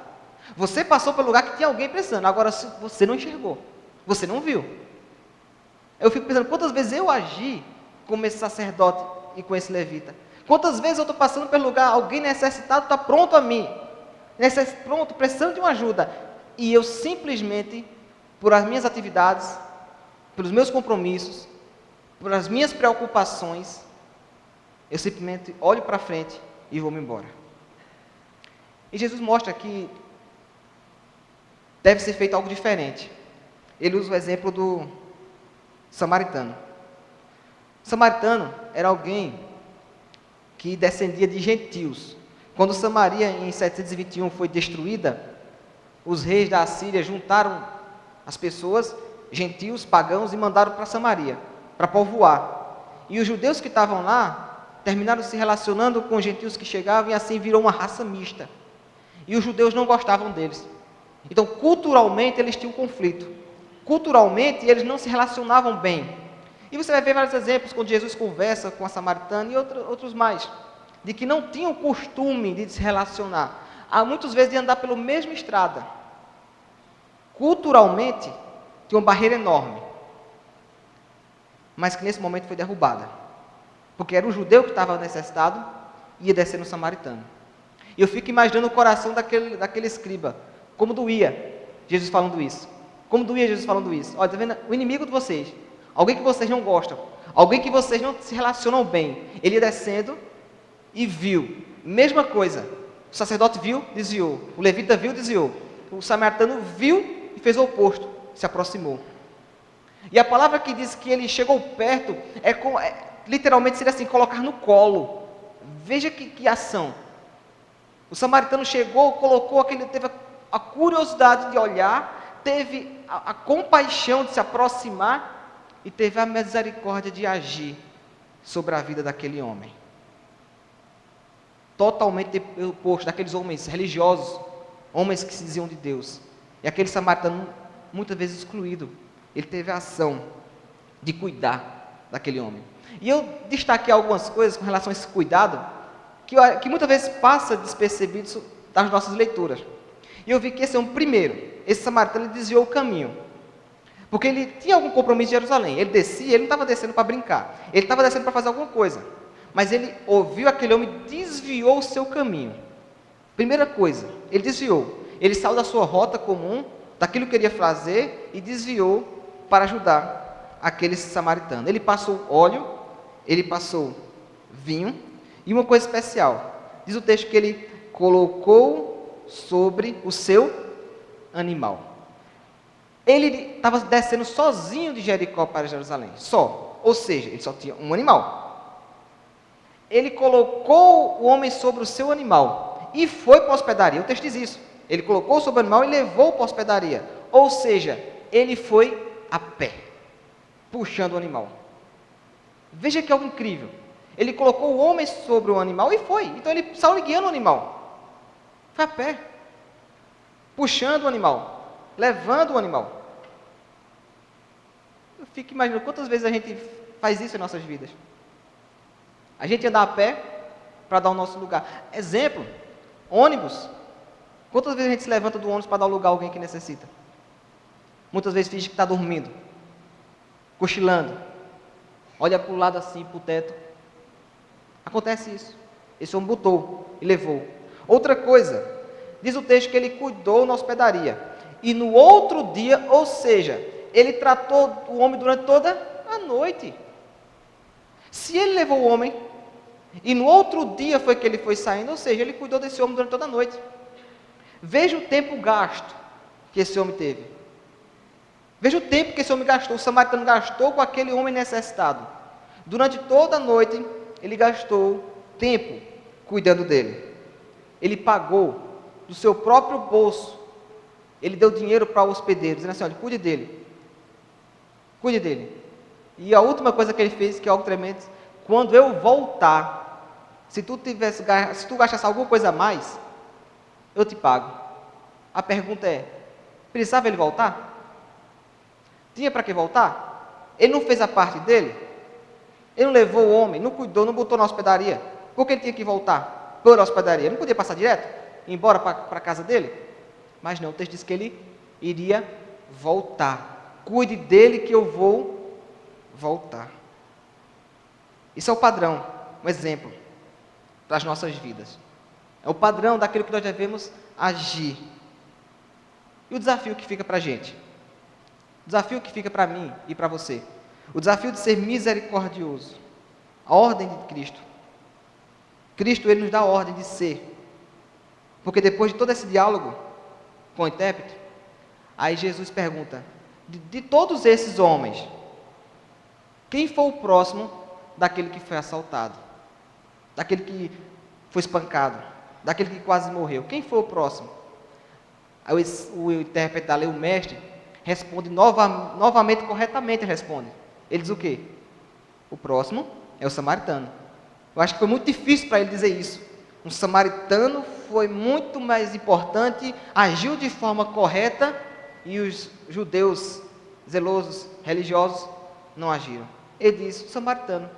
Você passou pelo lugar que tinha alguém precisando. Agora, você não enxergou, você não viu. Eu fico pensando, quantas vezes eu agi como esse sacerdote e com esse levita? Quantas vezes eu estou passando pelo lugar, alguém necessitado está pronto a mim, pronto, precisando de uma ajuda, e eu simplesmente, por as minhas atividades, pelos meus compromissos, por as minhas preocupações, eu simplesmente olho para frente e vou-me embora. E Jesus mostra que deve ser feito algo diferente. Ele usa o exemplo do samaritano. O samaritano era alguém que descendia de gentios. Quando Samaria, em 721, foi destruída, os reis da Assíria juntaram as pessoas, gentios, pagãos, e mandaram para Samaria, para povoar. E os judeus que estavam lá, terminaram se relacionando com os gentios que chegavam, e assim virou uma raça mista. E os judeus não gostavam deles. Então, culturalmente, eles tinham conflito. Culturalmente, eles não se relacionavam bem. E você vai ver vários exemplos, quando Jesus conversa com a samaritana e outros mais, de que não tinham costume de se relacionar. Há muitas vezes de andar pela mesma estrada. Culturalmente, tinha uma barreira enorme, mas que nesse momento foi derrubada. Porque era o judeu que estava necessitado e ia descer no samaritano. E eu fico imaginando o coração daquele escriba, como doía Jesus falando isso. Como doía Jesus falando isso. Olha, está vendo? O inimigo de vocês, alguém que vocês não gostam, alguém que vocês não se relacionam bem, ele ia descendo e viu, mesma coisa. O sacerdote viu, desviou. O levita viu, desviou. O samaritano viu e fez o oposto, se aproximou. E a palavra que diz que ele chegou perto, literalmente seria assim, colocar no colo. Veja que ação. O samaritano chegou, teve a curiosidade de olhar, teve a compaixão de se aproximar e teve a misericórdia de agir sobre a vida daquele homem. Totalmente oposto daqueles homens religiosos, homens que se diziam de Deus. E aquele samaritano, muitas vezes excluído, ele teve a ação de cuidar daquele homem. E eu destaquei algumas coisas com relação a esse cuidado, que muitas vezes passa despercebido das nossas leituras. E eu vi que esse homem, primeiro, esse samaritano, ele desviou o caminho. Porque ele tinha algum compromisso de Jerusalém. Ele descia, ele não estava descendo para brincar. Ele estava descendo para fazer alguma coisa. Mas ele ouviu aquele homem e desviou o seu caminho. Primeira coisa, ele desviou. Ele saiu da sua rota comum, daquilo que ele ia fazer, e desviou para ajudar aquele samaritano. Ele passou óleo, ele passou vinho, e uma coisa especial. Diz o texto que ele colocou sobre o seu animal. Ele estava descendo sozinho de Jericó para Jerusalém, só. Ou seja, ele só tinha um animal. Ele colocou o homem sobre o seu animal e foi para a hospedaria. O texto diz isso. Ele colocou sobre o animal e levou para a hospedaria. Ou seja, ele foi a pé, puxando o animal. Veja que algo incrível. Ele colocou o homem sobre o animal e foi. Então ele saiu guiando o animal. Foi a pé, puxando o animal, levando o animal. Eu fico imaginando quantas vezes a gente faz isso em nossas vidas. A gente anda a pé para dar o nosso lugar. Exemplo, ônibus. Quantas vezes a gente se levanta do ônibus para dar o lugar a alguém que necessita? Muitas vezes finge que está dormindo, cochilando, olha para o lado assim, para o teto. Acontece isso. Esse homem botou e levou. Outra coisa, diz o texto que ele cuidou na hospedaria. E no outro dia, ou seja, ele tratou o homem durante toda a noite. Se ele levou o homem, e no outro dia foi que ele foi saindo, ou seja, ele cuidou desse homem durante toda a noite. Veja o tempo gasto que esse homem teve. Veja o tempo que esse homem gastou, o samaritano gastou com aquele homem necessitado. Durante toda a noite, ele gastou tempo cuidando dele. Ele pagou do seu próprio bolso. Ele deu dinheiro para o hospedeiro, dizendo assim, olha, cuide dele. Cuide dele. E a última coisa que ele fez, que é algo tremendo, quando eu voltar, se tu gastasse alguma coisa a mais, eu te pago. A pergunta é, precisava ele voltar? Tinha para que voltar? Ele não fez a parte dele? Ele não levou o homem, não cuidou, não botou na hospedaria? Por que ele tinha que voltar para a hospedaria? Ele não podia passar direto? Ir embora para a casa dele? Mas não, o texto diz que ele iria voltar. Cuide dele que eu vou voltar. Isso é o padrão, um exemplo para as nossas vidas. É o padrão daquilo que nós devemos agir. E o desafio que fica para a gente? O desafio que fica para mim e para você? O desafio de ser misericordioso. A ordem de Cristo. Cristo, Ele nos dá a ordem de ser. Porque depois de todo esse diálogo com o intérprete, aí Jesus pergunta, de todos esses homens, quem foi o próximo daquele que foi assaltado? Daquele que foi espancado? Daquele que quase morreu? Quem foi o próximo? Aí o intérprete da lei, o mestre, responde novamente, corretamente responde. Ele diz o quê? O próximo é o samaritano. Eu acho que foi muito difícil para ele dizer isso. Um samaritano foi muito mais importante, agiu de forma correta e os judeus zelosos, religiosos, não agiram. Ele diz, o samaritano.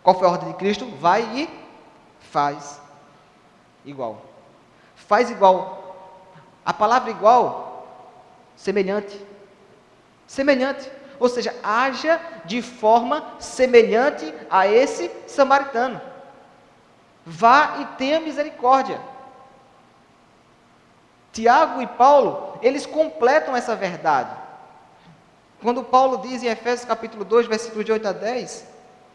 Qual foi a ordem de Cristo? Vai e faz igual. Faz igual. A palavra igual, semelhante. Semelhante. Ou seja, haja de forma semelhante a esse samaritano. Vá e tenha misericórdia. Tiago e Paulo, eles completam essa verdade. Quando Paulo diz em Efésios capítulo 2, versículos de 8 a 10,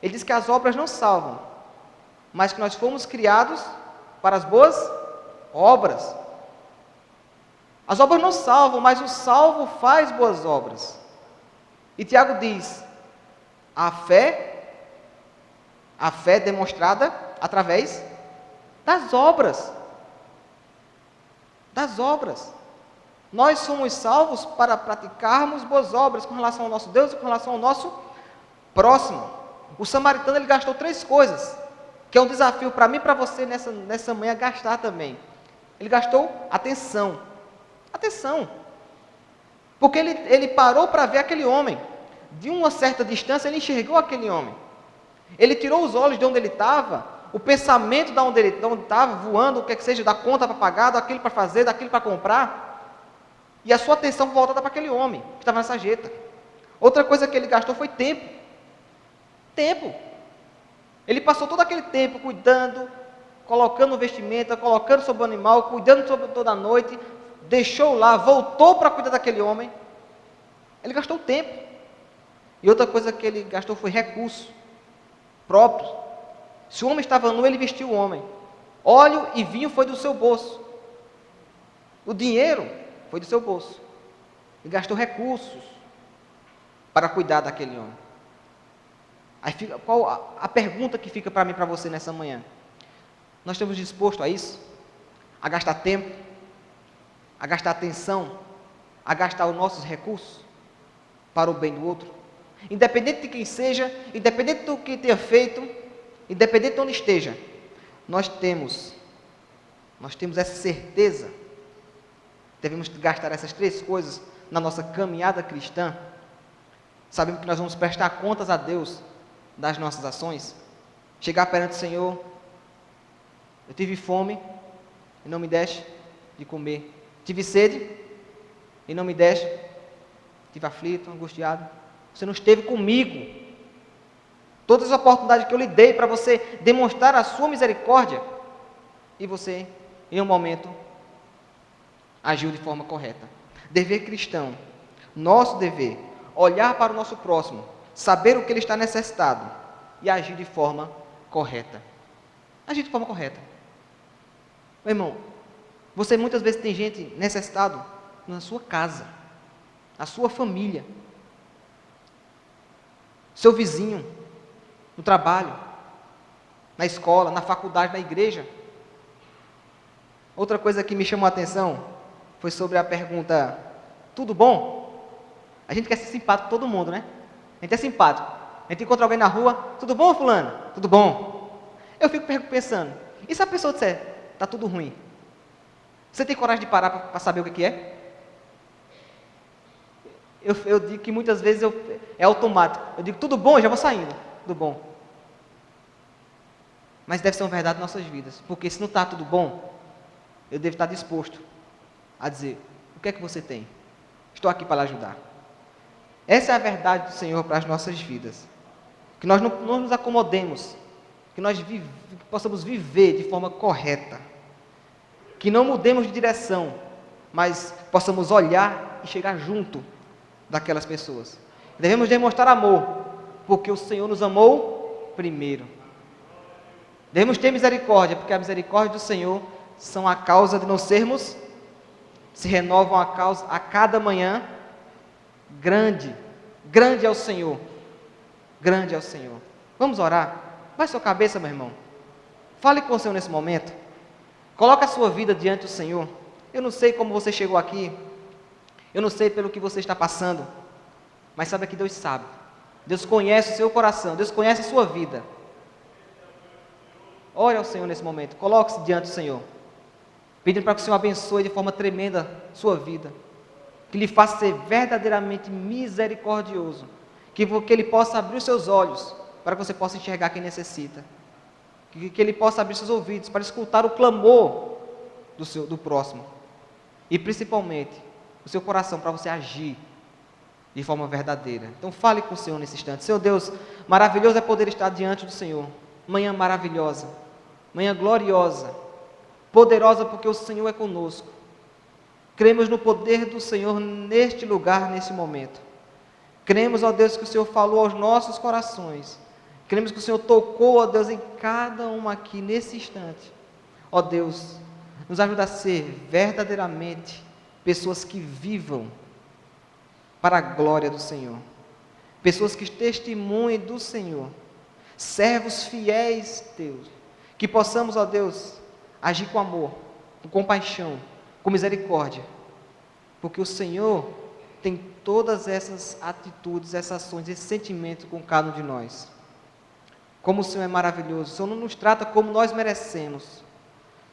ele diz que as obras não salvam, mas que nós fomos criados para as boas obras. As obras não salvam, mas o salvo faz boas obras. E Tiago diz, a fé demonstrada através das obras. Das obras. Nós somos salvos para praticarmos boas obras com relação ao nosso Deus e com relação ao nosso próximo. O samaritano, ele gastou 3 coisas, que é um desafio para mim e para você nessa manhã gastar também. Ele gastou atenção. Atenção. Porque ele parou para ver aquele homem. De uma certa distância, ele enxergou aquele homem. Ele tirou os olhos de onde ele estava, o pensamento de onde ele estava, voando, o que seja, da conta para pagar, daquilo para fazer, daquilo para comprar. E a sua atenção voltada para aquele homem que estava na sarjeta. Outra coisa que ele gastou foi tempo. Tempo. Ele passou todo aquele tempo cuidando, colocando vestimenta, colocando sobre o animal, cuidando sobre toda a noite, deixou lá, voltou para cuidar daquele homem. Ele gastou tempo. E outra coisa que ele gastou foi recurso próprio. Se o homem estava nu, ele vestiu o homem. Óleo e vinho foi do seu bolso. O dinheiro foi do seu bolso. Ele gastou recursos para cuidar daquele homem. Aí fica, qual a pergunta que fica para mim e para você nessa manhã? Nós estamos dispostos a isso? A gastar tempo? A gastar atenção? A gastar os nossos recursos para o bem do outro? Independente de quem seja, independente do que tenha feito, independente de onde esteja, nós temos essa certeza. Devemos gastar essas 3 coisas na nossa caminhada cristã. Sabemos que nós vamos prestar contas a Deus das nossas ações. Chegar perante o Senhor, eu tive fome e não me deste de comer. Tive sede e não me deste. Estive aflito, angustiado. Você não esteve comigo. Todas as oportunidades que eu lhe dei para você demonstrar a sua misericórdia, e você, em um momento, agiu de forma correta. Dever cristão, nosso dever, olhar para o nosso próximo, saber o que ele está necessitado e agir de forma correta. Agir de forma correta. Meu irmão, você muitas vezes tem gente necessitado na sua casa, na sua família, seu vizinho, no trabalho, na escola, na faculdade, na igreja. Outra coisa que me chamou a atenção foi sobre a pergunta, tudo bom? A gente quer ser simpático com todo mundo, né? A gente é simpático. A gente encontra alguém na rua, tudo bom, fulano? Tudo bom. Eu fico pensando, e se a pessoa disser, está tudo ruim? Você tem coragem de parar para saber o que é? Eu digo que muitas vezes é automático. Eu digo, tudo bom, eu já vou saindo. Tudo bom. Mas deve ser uma verdade em nossas vidas. Porque se não está tudo bom, eu devo estar disposto a dizer, o que é que você tem? Estou aqui para lhe ajudar. Essa é a verdade do Senhor para as nossas vidas. Que nós não nos acomodemos. Que nós possamos viver de forma correta. Que não mudemos de direção, mas possamos olhar e chegar junto daquelas pessoas. Devemos demonstrar amor, porque o Senhor nos amou primeiro. Devemos ter misericórdia, porque a misericórdia do Senhor são a causa de não sermos, se renovam a cada manhã. Grande é o Senhor. Grande é o Senhor. Vamos orar. Baixe sua cabeça, meu irmão. Fale com o Senhor nesse momento. Coloque a sua vida diante do Senhor. Eu não sei como você chegou aqui. Eu não sei pelo que você está passando. Mas sabe que Deus sabe. Deus conhece o seu coração. Deus conhece a sua vida. Ore ao Senhor nesse momento. Coloque-se diante do Senhor. Pedindo para que o Senhor abençoe de forma tremenda a sua vida. Que lhe faça ser verdadeiramente misericordioso. Que Ele possa abrir os seus olhos para que você possa enxergar quem necessita. Que Ele possa abrir seus ouvidos para escutar o clamor do próximo. E principalmente, o seu coração para você agir de forma verdadeira. Então fale com o Senhor nesse instante. Senhor Deus, maravilhoso é poder estar diante do Senhor. Manhã maravilhosa, manhã gloriosa, poderosa porque o Senhor é conosco. Cremos no poder do Senhor neste lugar, nesse momento. Cremos, ó Deus, que o Senhor falou aos nossos corações. Cremos que o Senhor tocou, ó Deus, em cada um aqui nesse instante. Ó Deus, nos ajuda a ser verdadeiramente pessoas que vivam para a glória do Senhor. pessoas que testemunhem do Senhor, servos fiéis, Deus, que possamos, ó Deus, agir com amor, com compaixão, com misericórdia, porque o Senhor tem todas essas atitudes, essas ações, esses sentimentos com cada um de nós. Como o Senhor é maravilhoso, o Senhor não nos trata como nós merecemos,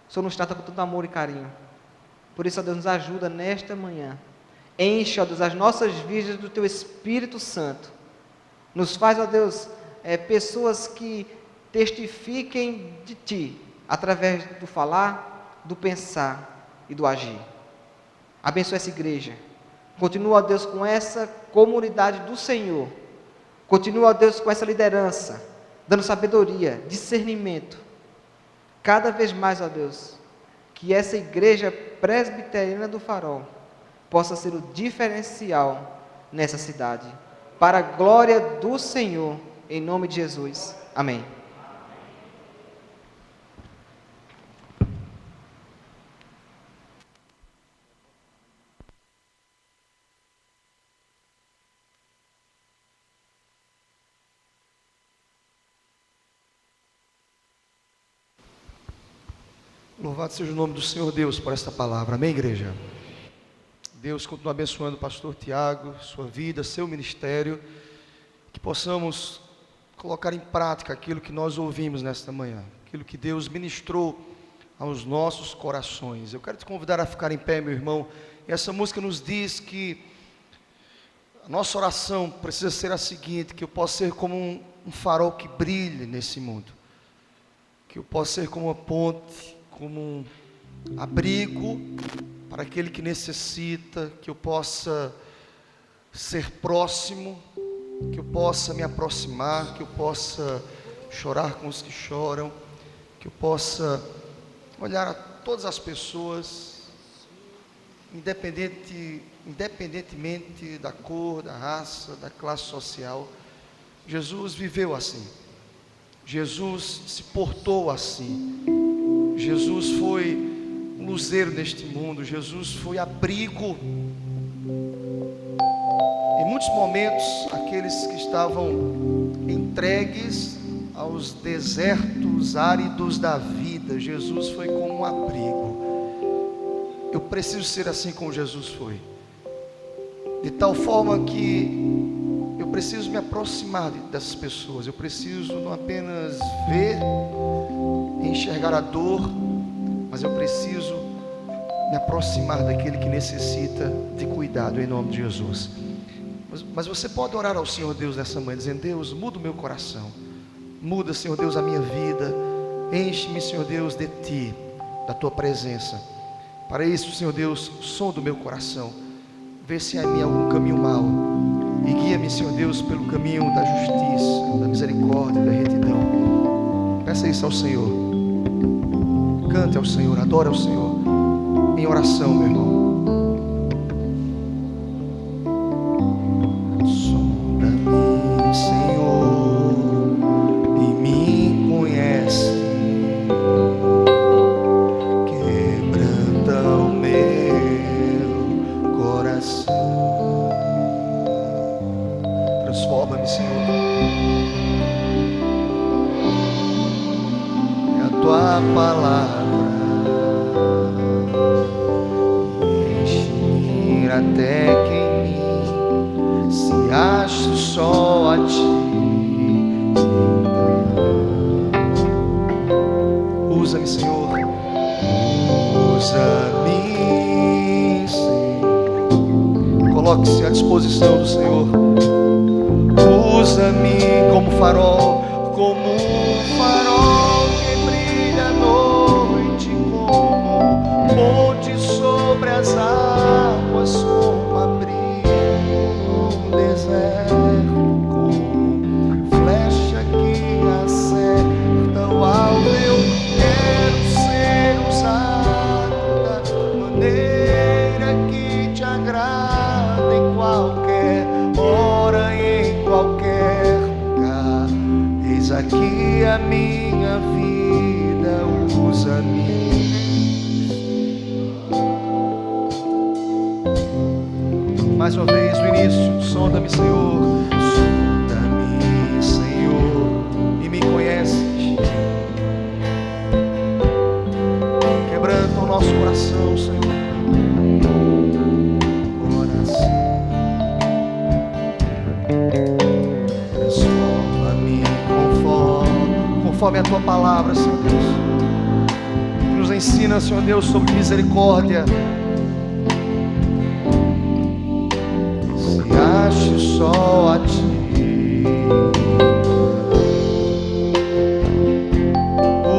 o Senhor nos trata com tanto amor e carinho. Por isso, ó Deus, nos ajuda nesta manhã, enche, ó Deus, as nossas vidas do Teu Espírito Santo, nos faz, ó Deus, pessoas que testifiquem de Ti, através do falar, do pensar e do agir. Abençoa essa igreja, continua, ó Deus, com essa comunidade do Senhor, continua, ó Deus, com essa liderança, dando sabedoria, discernimento, cada vez mais, ó Deus, que essa igreja presbiteriana do Farol possa ser o diferencial nessa cidade, para a glória do Senhor, em nome de Jesus, amém. Louvado seja o nome do Senhor Deus por esta palavra, amém, igreja? Deus continua abençoando o pastor Tiago, sua vida, seu ministério, que possamos colocar em prática aquilo que nós ouvimos nesta manhã, aquilo que Deus ministrou aos nossos corações. Eu quero te convidar a ficar em pé, meu irmão, e essa música nos diz que a nossa oração precisa ser a seguinte: que eu possa ser como um farol que brilhe nesse mundo, que eu possa ser como uma ponte, como um abrigo para aquele que necessita, que eu possa ser próximo, que eu possa me aproximar, que eu possa chorar com os que choram, que eu possa olhar a todas as pessoas, independentemente da cor, da raça, da classe social. Jesus viveu assim, Jesus se portou assim, Jesus foi um luzeiro neste mundo, Jesus foi abrigo. Em muitos momentos, aqueles que estavam entregues aos desertos áridos da vida, Jesus foi como um abrigo. Eu preciso ser assim como Jesus foi, de tal forma que eu preciso me aproximar dessas pessoas. Eu preciso não apenas ver, enxergar a dor, mas eu preciso me aproximar daquele que necessita de cuidado, em nome de Jesus. Mas você pode orar ao Senhor Deus nessa manhã, dizendo: Deus, muda o meu coração, muda, Senhor Deus, a minha vida, enche-me, Senhor Deus, de Ti, da Tua presença. Para isso, Senhor Deus, sonda o meu coração, vê se há em mim algum caminho mau, e guia-me, Senhor Deus, pelo caminho da justiça, da misericórdia, da retidão. Peça isso ao Senhor, cante ao Senhor, adore ao Senhor, em oração, meu irmão. Sonda-me, Senhor, e me conhece, quebranta o meu coração. Transforma-me, Senhor. É a Tua palavra até que em mim se ache só a Ti. Usa-me, Senhor, usa-me, Senhor. Coloque-se à disposição do Senhor. Usa-me como farol, que brilha à noite, como ponte sobre as águas, como abrigo no deserto, como flecha que acerta o alvo. Eu quero ser usado da maneira que Te agrada, em qualquer hora e em qualquer lugar. Eis aqui a minha vida, usa-me. Mais uma vez, no início, sonda-me, Senhor, tua palavra, Senhor Deus, que nos ensina, Senhor Deus, sobre misericórdia. Se ache só a ti.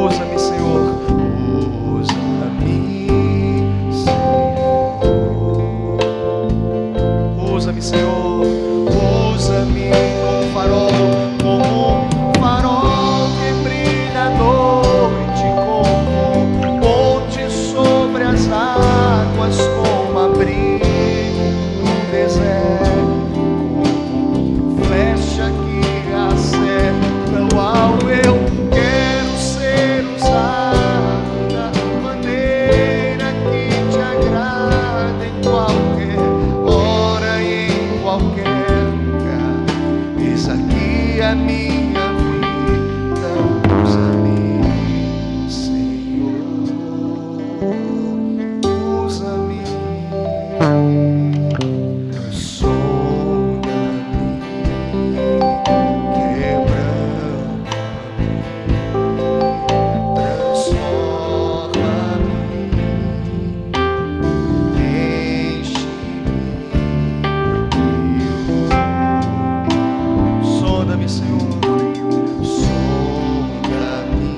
Usa-me, Senhor. Usa-me, Senhor. Usa-me como farol, que brilha à noite, como ponte sobre as águas, como abrigo no deserto, como flecha que acerta o alvo. Eu quero ser usado da maneira que te agrada, em qualquer hora e em qualquer lugar. Eis aqui a minha vida, usa-me, Senhor, usa-me, sonda-me, quebranta-me, transforma-me, enche-me. Sonda-me, Senhor. Sonda-me,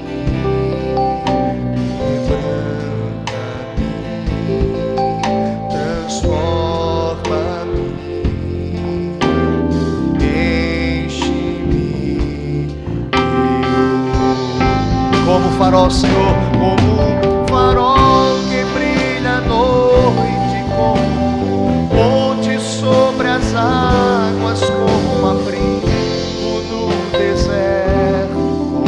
quebranta-me, transforma-me, enche-me. Como farol, Senhor, como um farol que brilha à noite, como ponte sobre as águas, como um abrigo no deserto, como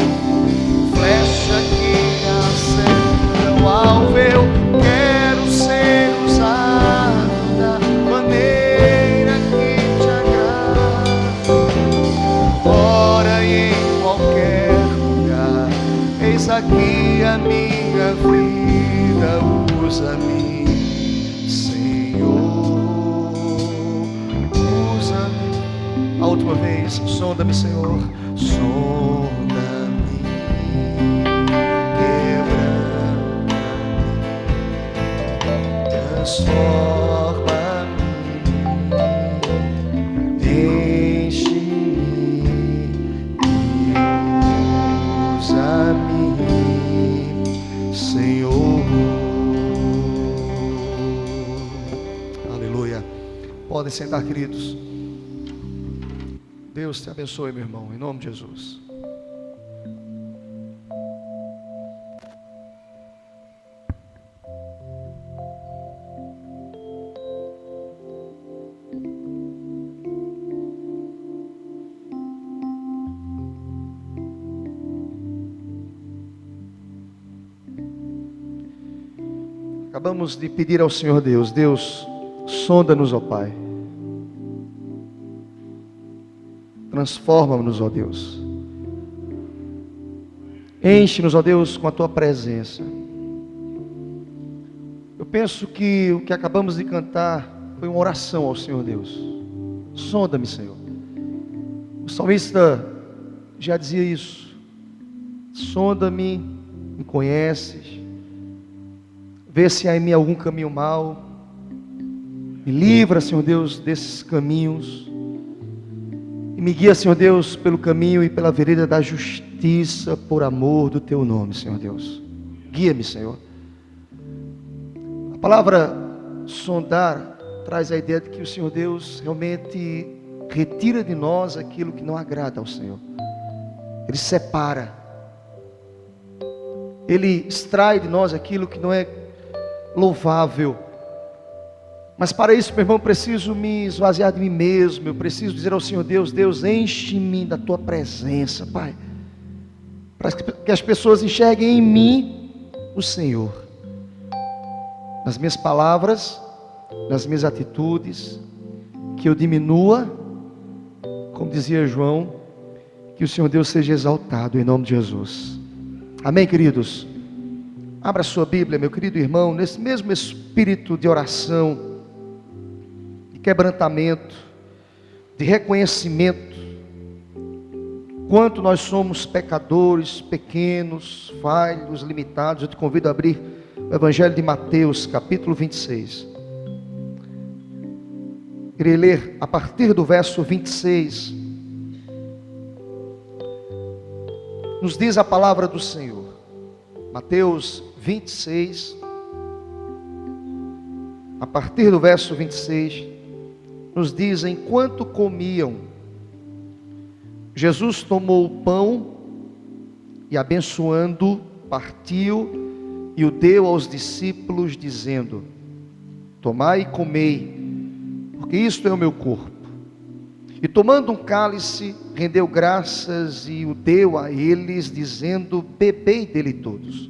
flecha que acerta o alvo. Eu quero ser usado da maneira que te agrada, ora e em qualquer lugar. Eis aqui a minha vida, usa-me, Senhor, usa-me. A última vez, sonda-me, Senhor, sonda-me, quebranta-me, transforma-me, enche-me e usa-me, Senhor. Aleluia. Podem sentar, queridos. Deus te abençoe, meu irmão, em nome de Jesus. Acabamos de pedir ao Senhor Deus, Deus, sonda-nos, ó Pai. Transforma-nos, ó Deus. Enche-nos, ó Deus, com a Tua presença. Eu penso que o que acabamos de cantar foi uma oração ao Senhor Deus. Sonda-me, Senhor. O salmista já dizia isso. Sonda-me, me conheces. Vê se há em mim algum caminho mau. Me livra, Senhor Deus, desses caminhos. E me guia, Senhor Deus, pelo caminho e pela vereda da justiça, por amor do Teu nome, Senhor Deus. Guia-me, Senhor. A palavra sondar traz a ideia de que o Senhor Deus realmente retira de nós aquilo que não agrada ao Senhor. Ele separa. Ele extrai de nós aquilo que não é louvável. Mas para isso, meu irmão, eu preciso me esvaziar de mim mesmo. Eu preciso dizer ao Senhor Deus: Deus, enche-me da Tua presença, Pai, para que as pessoas enxerguem em mim o Senhor, nas minhas palavras, nas minhas atitudes, que eu diminua, como dizia João, que o Senhor Deus seja exaltado em nome de Jesus. Amém, queridos? Abra a sua Bíblia, meu querido irmão, nesse mesmo espírito de oração, de quebrantamento, de reconhecimento. quanto nós somos pecadores, pequenos, falhos, limitados. Eu te convido a abrir o Evangelho de Mateus, capítulo 26. Queria ler a partir do verso 26. Nos diz a palavra do Senhor. Mateus 26, a partir do verso 26, nos diz: enquanto comiam, Jesus tomou o pão e, abençoando, partiu e o deu aos discípulos, dizendo: tomai e comei, porque isto é o meu corpo. E tomando um cálice, rendeu graças e o deu a eles, dizendo: bebei dele todos,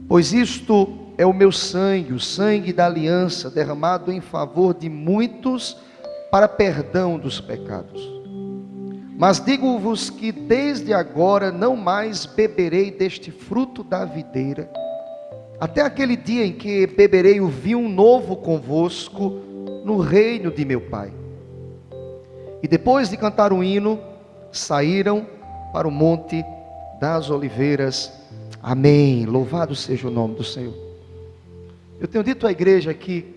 pois isto é o meu sangue, o sangue da aliança, derramado em favor de muitos para perdão dos pecados. Mas digo-vos que desde agora não mais beberei deste fruto da videira, até aquele dia em que beberei o vinho novo convosco no reino de meu Pai. E depois de cantar um hino, saíram para o Monte das Oliveiras. Amém. Louvado seja o nome do Senhor. Eu tenho dito à igreja aqui,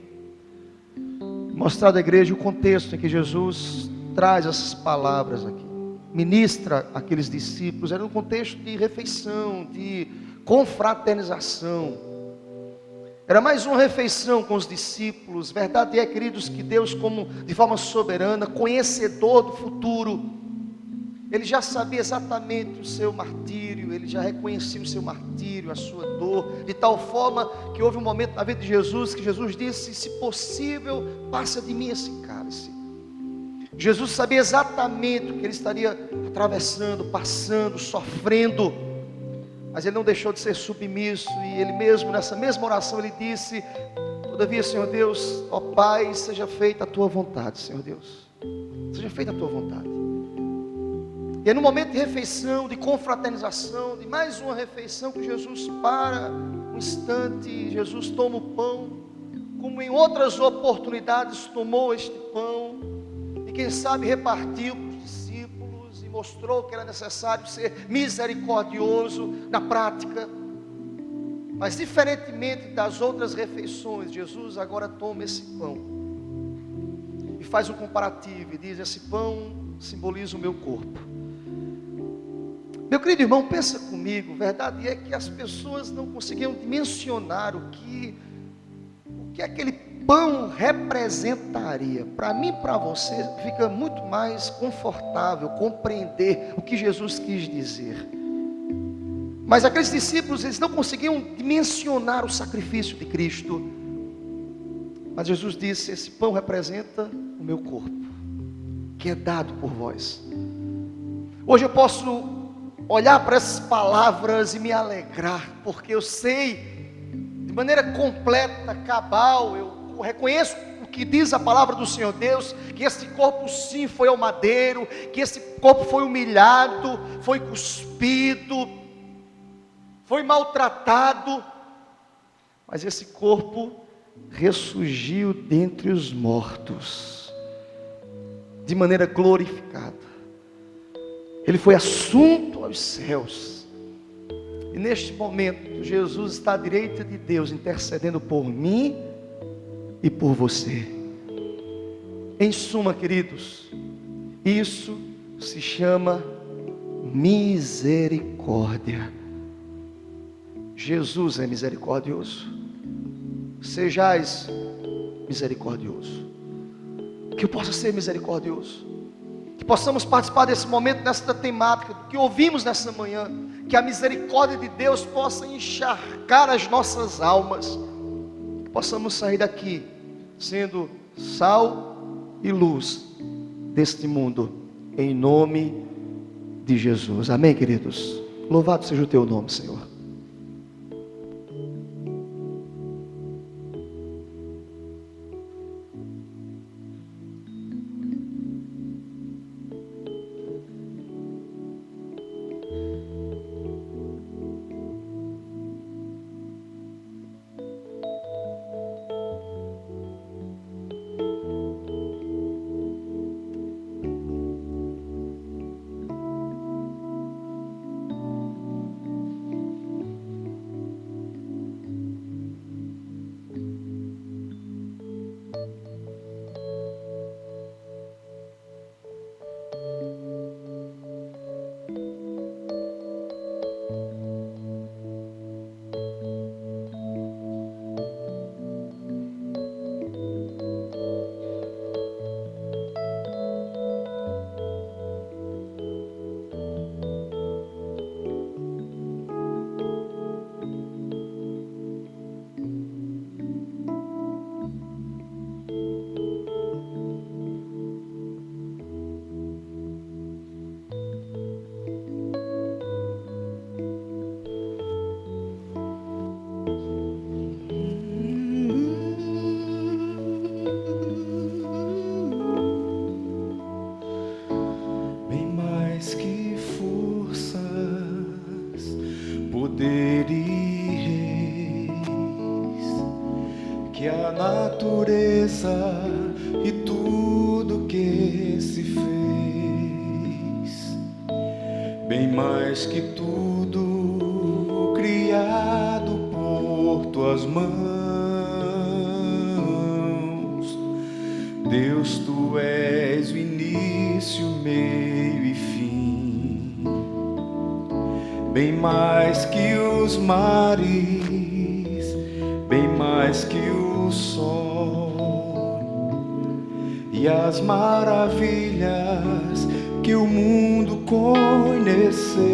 mostrado à igreja o contexto em que Jesus traz essas palavras aqui, ministra aqueles discípulos. Era um contexto de refeição, de confraternização. Era mais uma refeição com os discípulos. Verdade é, queridos, que Deus, como de forma soberana, conhecedor do futuro, Ele já sabia exatamente o seu martírio, Ele já reconhecia o seu martírio, a sua dor, de tal forma que houve um momento na vida de Jesus, que Jesus disse: se possível, passa de mim esse cálice. Jesus sabia exatamente o que Ele estaria atravessando, passando, sofrendo, mas Ele não deixou de ser submisso, e Ele mesmo, nessa mesma oração, Ele disse: todavia, Senhor Deus, ó Pai, seja feita a Tua vontade, Senhor Deus, seja feita a Tua vontade. E é no momento de refeição, de confraternização, de mais uma refeição, que Jesus para um instante. Jesus toma o pão, como em outras oportunidades tomou este pão, e quem sabe repartiu para os discípulos, e mostrou que era necessário ser misericordioso na prática. Mas diferentemente das outras refeições, Jesus agora toma esse pão e faz um comparativo e diz: esse pão simboliza o meu corpo. Meu querido irmão, pensa comigo. Verdade é que as pessoas não conseguiam dimensionar o que aquele pão representaria. Para mim e para você fica muito mais confortável compreender o que Jesus quis dizer. Mas aqueles discípulos, eles não conseguiam dimensionar o sacrifício de Cristo. Mas Jesus disse: esse pão representa o meu corpo, que é dado por vós. Hoje eu posso olhar para essas palavras e me alegrar, porque eu sei de maneira completa, cabal, eu reconheço o que diz a palavra do Senhor Deus, que esse corpo sim foi ao madeiro, que esse corpo foi humilhado, foi cuspido, foi maltratado, mas esse corpo ressurgiu dentre os mortos, de maneira glorificada. Ele foi assunto aos céus, e neste momento Jesus está à direita de Deus, intercedendo por mim e por você. Em suma, queridos, isso se chama misericórdia. Jesus é misericordioso. Sejais misericordioso. Que eu possa ser misericordioso, que possamos participar desse momento, dessa temática que ouvimos nessa manhã, que a misericórdia de Deus possa encharcar as nossas almas, que possamos sair daqui sendo sal e luz deste mundo, em nome de Jesus. Amém, queridos? Louvado seja o teu nome, Senhor. poder e reis, que a natureza e tudo que se fez, bem mais que tudo criado por tuas mãos. Deus, tu és o início, meio e fim, bem mais que os mares, bem mais que o sol e as maravilhas que o mundo conheceu,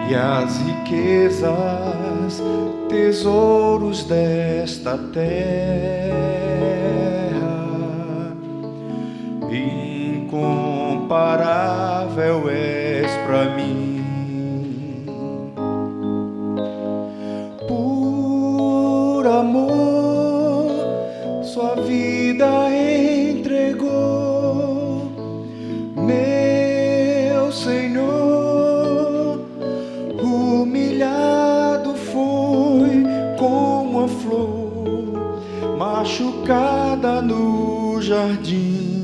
e as riquezas, tesouros desta terra. Incomparável és pra mim, por amor sua vida entregou, meu Senhor. Humilhado foi como a flor machucada no jardim,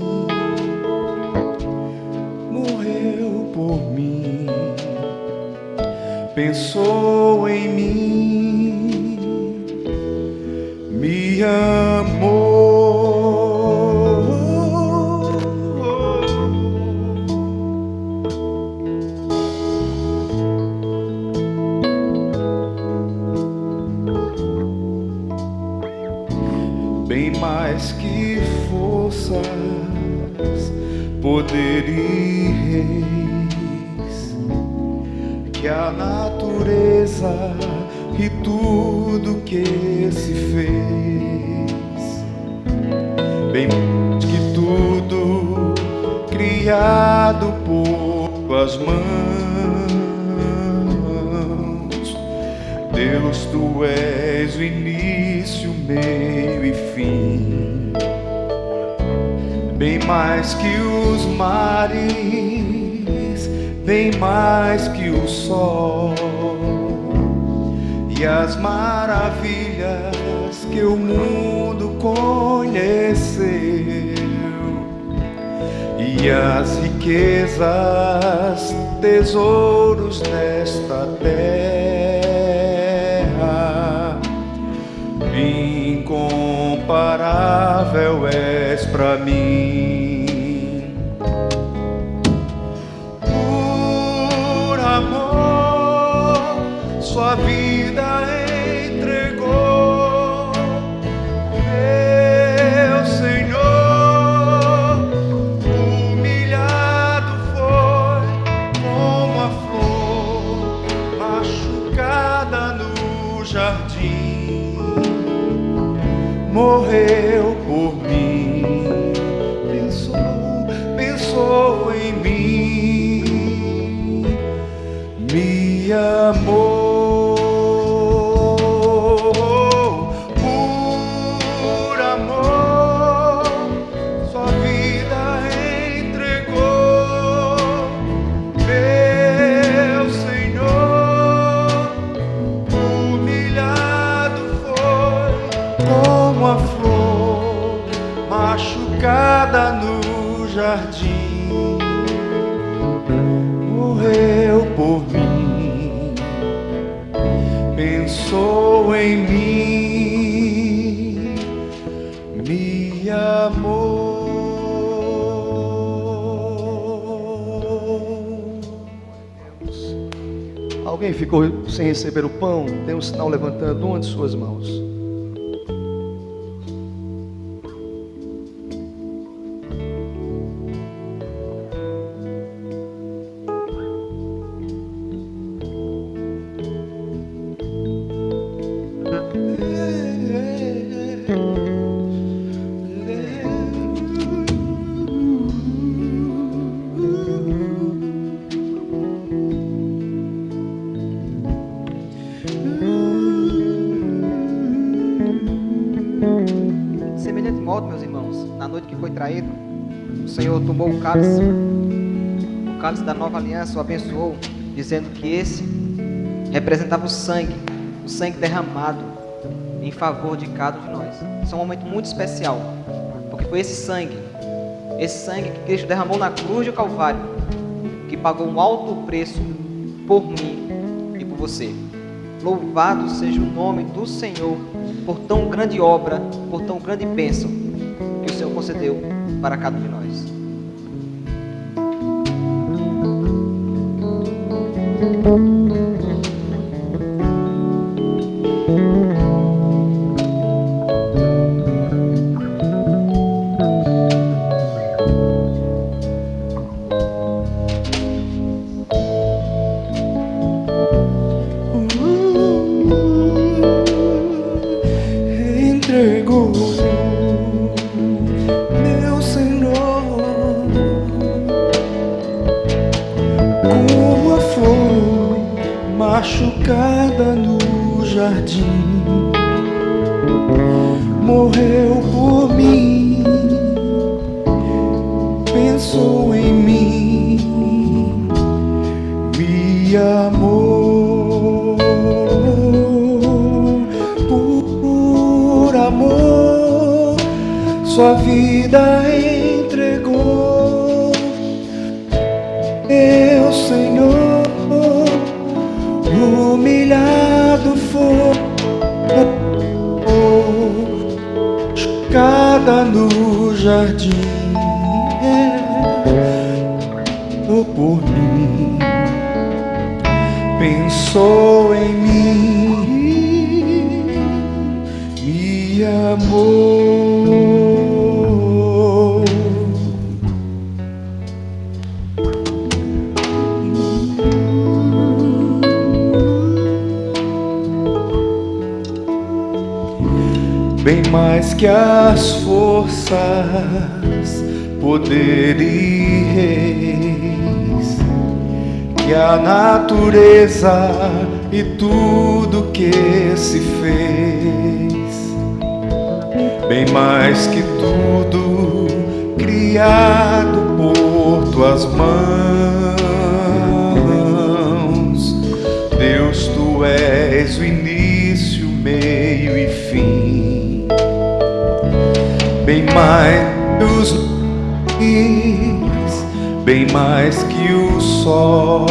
morreu por mim, pensou em mim, me amou. Bem mais que forças, poder e reis, que a natureza e tudo que se fez, bem mais que tudo criado por tuas mãos. Deus, tu és o início, meio e fim, bem mais que os mares, bem mais que o sol e as maravilhas que o mundo conheceu, e as riquezas, tesouros desta terra. Incomparável és pra mim, por amor sua vida entregou, meu Senhor. Humilhado foi como a flor machucada no jardim, morreu por mim, pensou em mim, me amou. Por amor sua vida entregou, meu Senhor. Humilhado foi como a flor machucada no jardim, morreu por mim, pensou em mim, me amou. Alguém ficou sem receber o pão? Tem um sinal levantando uma de suas mãos. Semelhante modo, meus irmãos, na noite que foi traído, o Senhor tomou o cálice da nova aliança, o abençoou dizendo que esse representava o sangue derramado em favor de cada um de nós. Isso é um momento muito especial, porque foi esse sangue que Cristo derramou na cruz do Calvário, que pagou um alto preço por mim e por você. Louvado seja o nome do Senhor por tão grande obra, por tão grande bênção que o Senhor concedeu para cada um de nós. Entregou, meu Senhor, como a flor machucada no jardim, morreu por mim, pensou em mim, me amou. Por amor, sua vida entregou. Meu Senhor, humilhado foi, machucada no jardim, por mim, pensou em mim, me amou. Bem mais que as forças, poder e reis, que a natureza e tudo que se fez, bem mais que tudo criado por tuas mãos. Deus, tu és o início, meio e fim, bem mais que os mares, bem mais que o sol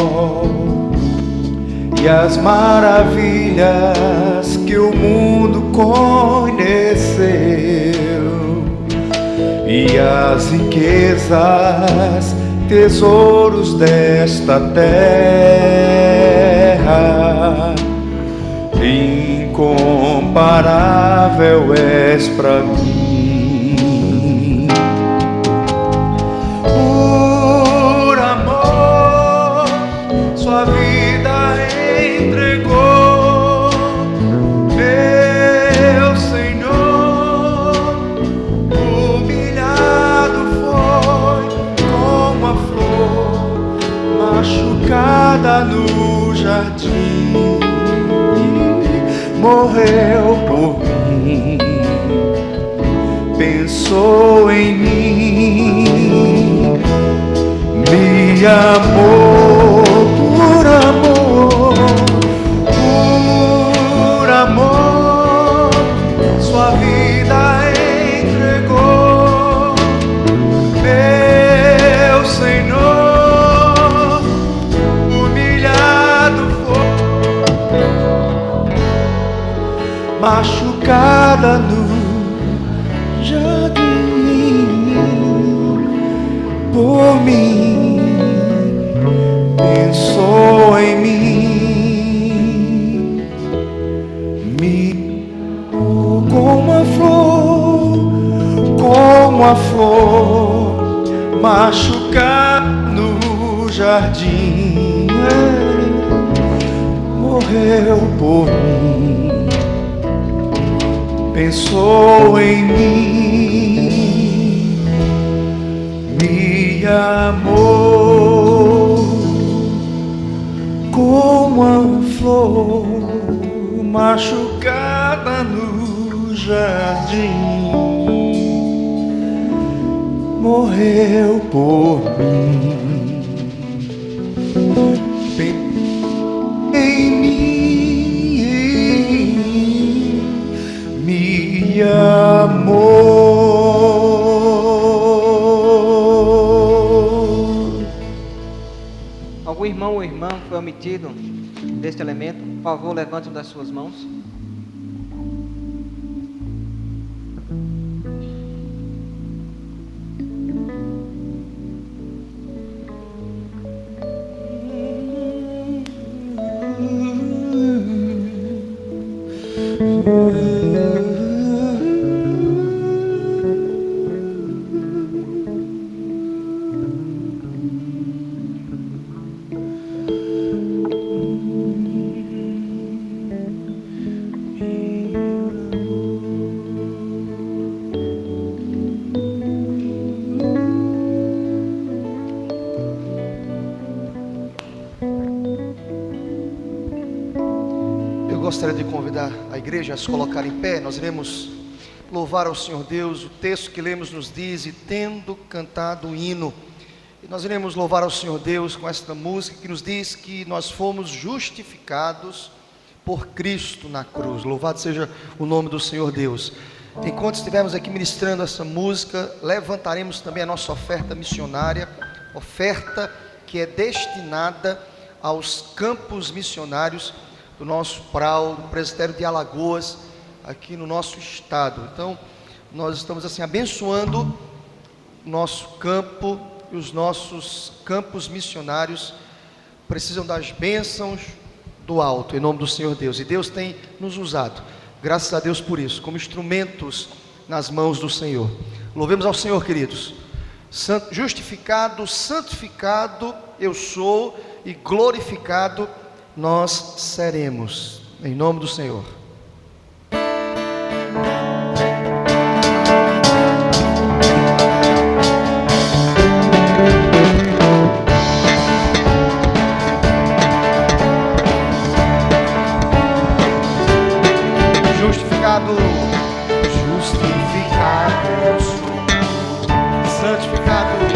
e as maravilhas que o mundo conheceu, e as riquezas, tesouros desta terra. Incomparável és pra mim. Por amor, sua vida entregou. Meu Senhor, humilhado foi como a flor machucada no jardim. Morreu por mim, pensou em mim, me amou. Por amor, sua vida entregou. Meu Senhor, humilhado foi, machucada no jardim, por mim, pensou em mim, me como a flor machucada no jardim, morreu por mim, pensou em mim, me amou. Como a flor machucada no jardim, morreu por mim, comprometido deste elemento, por favor, levante uma das suas mãos. Gostaria de convidar a igreja a se colocar em pé. Nós iremos louvar ao Senhor Deus. O texto que lemos nos diz: e tendo cantado o hino. E nós iremos louvar ao Senhor Deus com esta música que nos diz que nós fomos justificados por Cristo na cruz. Louvado seja o nome do Senhor Deus. Enquanto estivermos aqui ministrando essa música, levantaremos também a nossa oferta missionária, oferta que é destinada aos campos missionários do nosso PRAU, do Presbitério de Alagoas, aqui no nosso estado. Então, nós estamos assim abençoando o nosso campo, e os nossos campos missionários precisam das bênçãos do alto, em nome do Senhor Deus. E Deus tem nos usado, graças a Deus por isso, como instrumentos nas mãos do Senhor. Louvemos ao Senhor, queridos. Justificado, santificado eu sou, e glorificado nós seremos, em nome do Senhor. Justificado, justificado eu sou, santificado,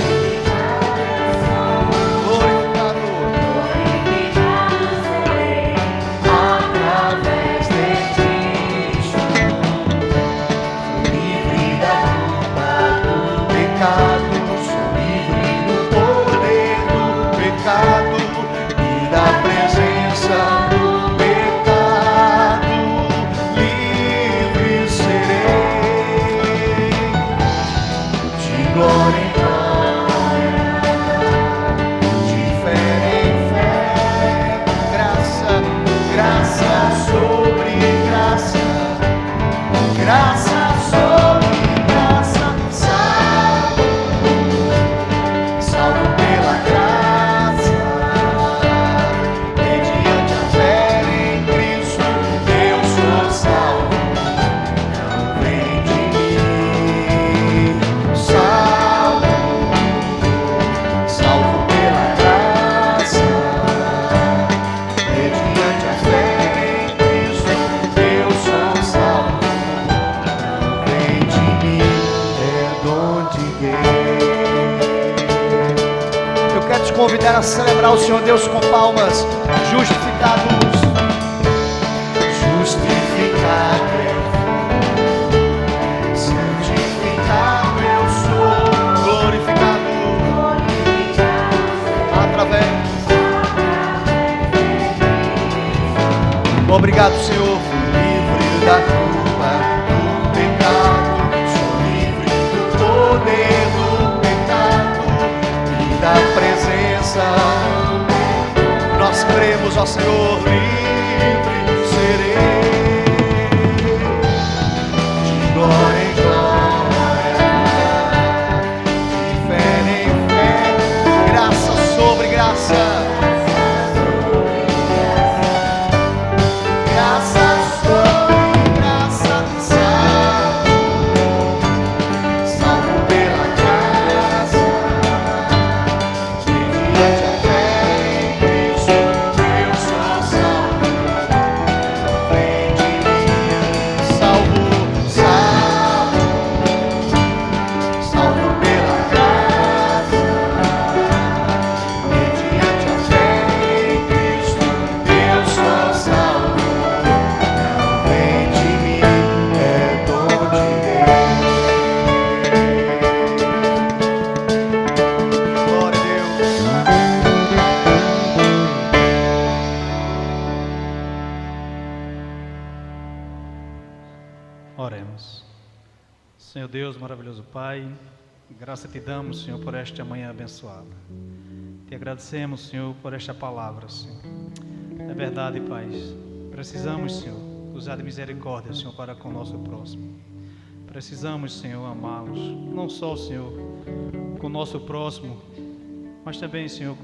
convidar a celebrar o Senhor Deus com palmas. Justificados, justificado eu sou, santificado eu sou, glorificado através. Obrigado, Senhor, livre da culpa, do pecado, sou livre do poder do pecado e da presença. Nós cremos, ó Senhor, livre serei, de glória em glória, de fé em fé, graça sobre graça, graça sobre graça, salvo pela graça, mediante a fé em Cristo, eu sou salvo. Oremos. Senhor Deus, maravilhoso Pai, graça te damos, Senhor, por esta manhã abençoada. Te agradecemos, Senhor, por esta palavra, Senhor. É verdade, Pai, precisamos, Senhor, usar de misericórdia, Senhor, para com o nosso próximo. Precisamos, Senhor, amá-los, não só, Senhor, com o nosso próximo, mas também, Senhor,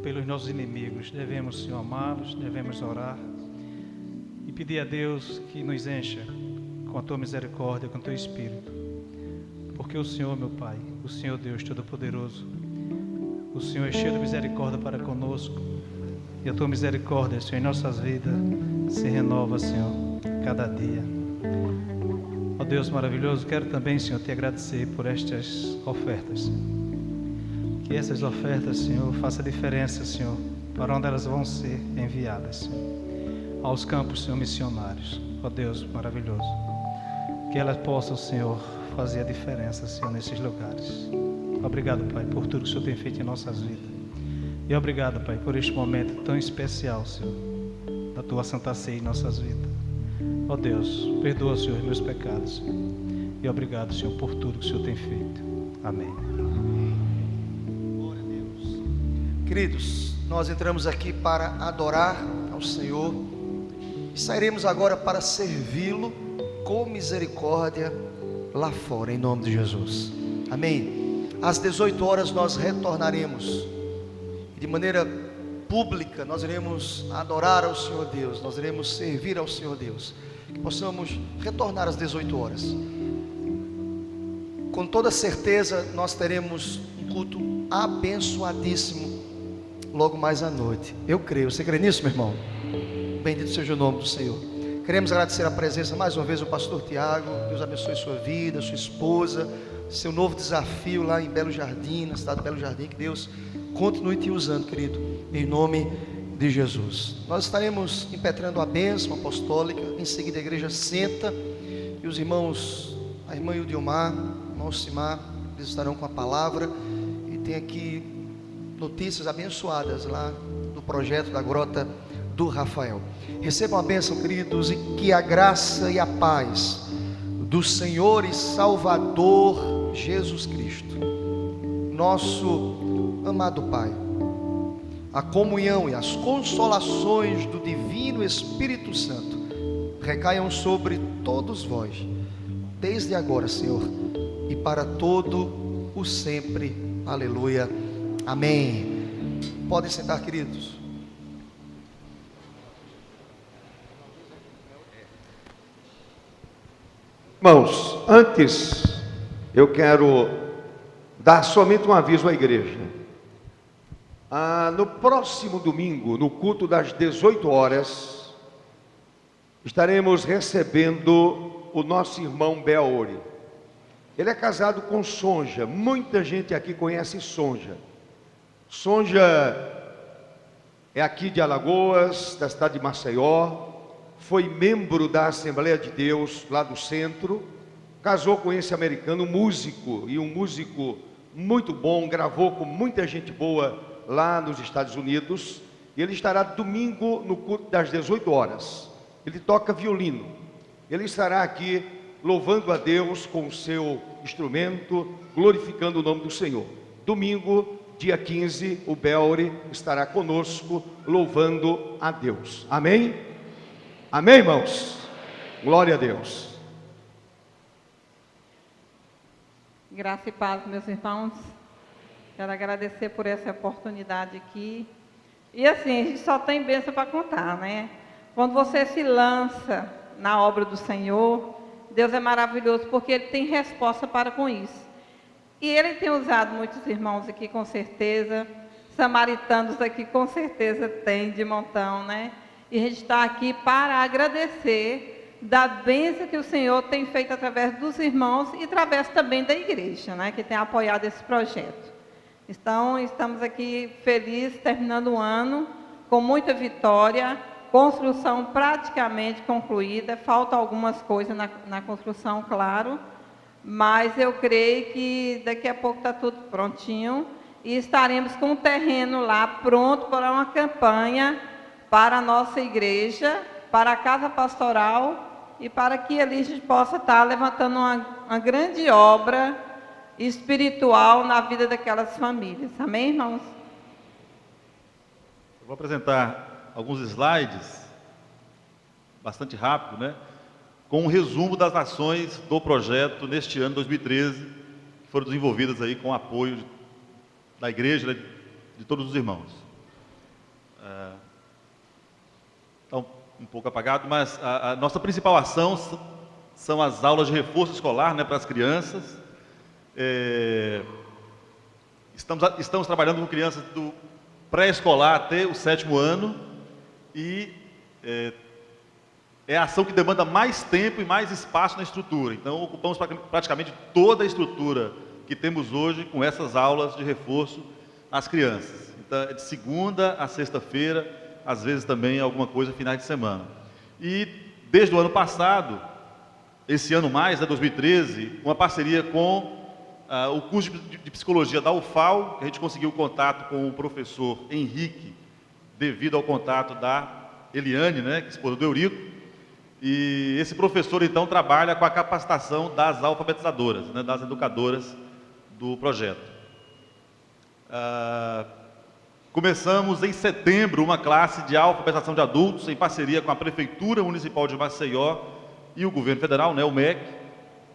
pelos nossos inimigos. Devemos, Senhor, amá-los, devemos orar e pedir a Deus que nos encha com a Tua misericórdia, com o Teu Espírito. Porque o Senhor, meu Pai, o Senhor Deus Todo-Poderoso, o Senhor é cheio de misericórdia para conosco, e a Tua misericórdia, Senhor, em nossas vidas se renova, Senhor, cada dia. Ó Deus maravilhoso, quero também, Senhor, Te agradecer por estas ofertas. Que essas ofertas, Senhor, façam diferença, Senhor, para onde elas vão ser enviadas, Senhor, aos campos, Senhor, missionários. Ó Deus maravilhoso, que elas possam, Senhor, fazer a diferença, Senhor, nesses lugares. Obrigado, Pai, por tudo que o Senhor tem feito em nossas vidas. E obrigado, Pai, por este momento tão especial, Senhor, da Tua Santa Ceia em nossas vidas. Ó Deus, perdoa, Senhor, os meus pecados, Senhor. E obrigado, Senhor, por tudo que o Senhor tem feito. Amém. Glória a Deus. Queridos, nós entramos aqui para adorar ao Senhor e sairemos agora para servi-lo com misericórdia lá fora, em nome de Jesus. Amém. Às 18 horas nós retornaremos. De maneira pública nós iremos adorar ao Senhor Deus, nós iremos servir ao Senhor Deus. Que possamos retornar às 18 horas. Com toda certeza nós teremos um culto abençoadíssimo logo mais à noite. Eu creio. Você crê nisso, meu irmão? Bendito seja o nome do Senhor. Queremos agradecer a presença mais uma vez do pastor Tiago. Deus abençoe sua vida, sua esposa, seu novo desafio lá em Belo Jardim, na cidade de Belo Jardim. Que Deus continue te usando, querido, em nome de Jesus. Nós estaremos impetrando a bênção apostólica. Em seguida a igreja senta e os irmãos, a irmã Ildilmar, o irmão Simar, eles estarão com a palavra. E tem aqui notícias abençoadas lá do projeto da Grota do Rafael. Recebam a bênção, queridos, e que a graça e a paz do Senhor e Salvador Jesus Cristo, nosso amado Pai, a comunhão e as consolações do Divino Espírito Santo recaiam sobre todos vós, desde agora, Senhor, e para todo o sempre. Aleluia. Amém. Podem sentar, queridos. Irmãos, antes eu quero dar somente um aviso à igreja. No próximo domingo, no culto das 18 horas, estaremos recebendo o nosso irmão Beori. Ele é casado com Sonja. Muita gente aqui conhece Sonja. Sonja é aqui de Alagoas, da cidade de Maceió. Foi membro da Assembleia de Deus lá do centro. Casou com esse americano, músico, e um músico muito bom. Gravou com muita gente boa lá nos Estados Unidos. E ele estará domingo no culto das 18 horas. Ele toca violino. Ele estará aqui louvando a Deus com o seu instrumento, glorificando o nome do Senhor. Domingo, dia 15, o Beori estará conosco, louvando a Deus. Amém? Amém, irmãos? Glória a Deus. Graça e paz, meus irmãos. Quero agradecer por essa oportunidade aqui. E assim, a gente só tem bênção para contar, né? Quando você se lança na obra do Senhor, Deus é maravilhoso, porque Ele tem resposta para com isso. E Ele tem usado muitos irmãos aqui, com certeza. Samaritanos aqui, com certeza, tem de montão, né? E a gente está aqui para agradecer da bênção que o Senhor tem feito através dos irmãos e através também da igreja, né? Que tem apoiado esse projeto. Então, estamos aqui felizes, terminando o ano, com muita vitória, construção praticamente concluída, faltam algumas coisas na construção, claro, mas eu creio que daqui a pouco está tudo prontinho e estaremos com o terreno lá pronto para uma campanha para a nossa igreja, para a casa pastoral e para que ali a gente possa estar levantando uma grande obra espiritual na vida daquelas famílias. Amém, irmãos? Eu vou apresentar alguns slides, bastante rápido, né? Com um resumo das ações do projeto neste ano 2013, que foram desenvolvidas aí com o apoio da igreja, né, de todos os irmãos. Está um pouco apagado, mas a nossa principal ação são as aulas de reforço escolar, né, para as crianças. Estamos trabalhando com crianças do pré-escolar até o 7º ano e é a ação que demanda mais tempo e mais espaço na estrutura. Então, ocupamos praticamente toda a estrutura que temos hoje com essas aulas de reforço às crianças. Então, é de segunda a sexta-feira, às vezes também alguma coisa finais de semana. E desde o ano passado, esse ano mais, 2013, uma parceria com o curso de psicologia da UFAL, que a gente conseguiu contato com o professor Henrique, devido ao contato da Eliane, né, que é esposa do Eurico. E esse professor, então, trabalha com a capacitação das alfabetizadoras, né, das educadoras do projeto. Começamos em setembro uma classe de alfabetização de adultos em parceria com a Prefeitura Municipal de Maceió e o Governo Federal, né, o MEC,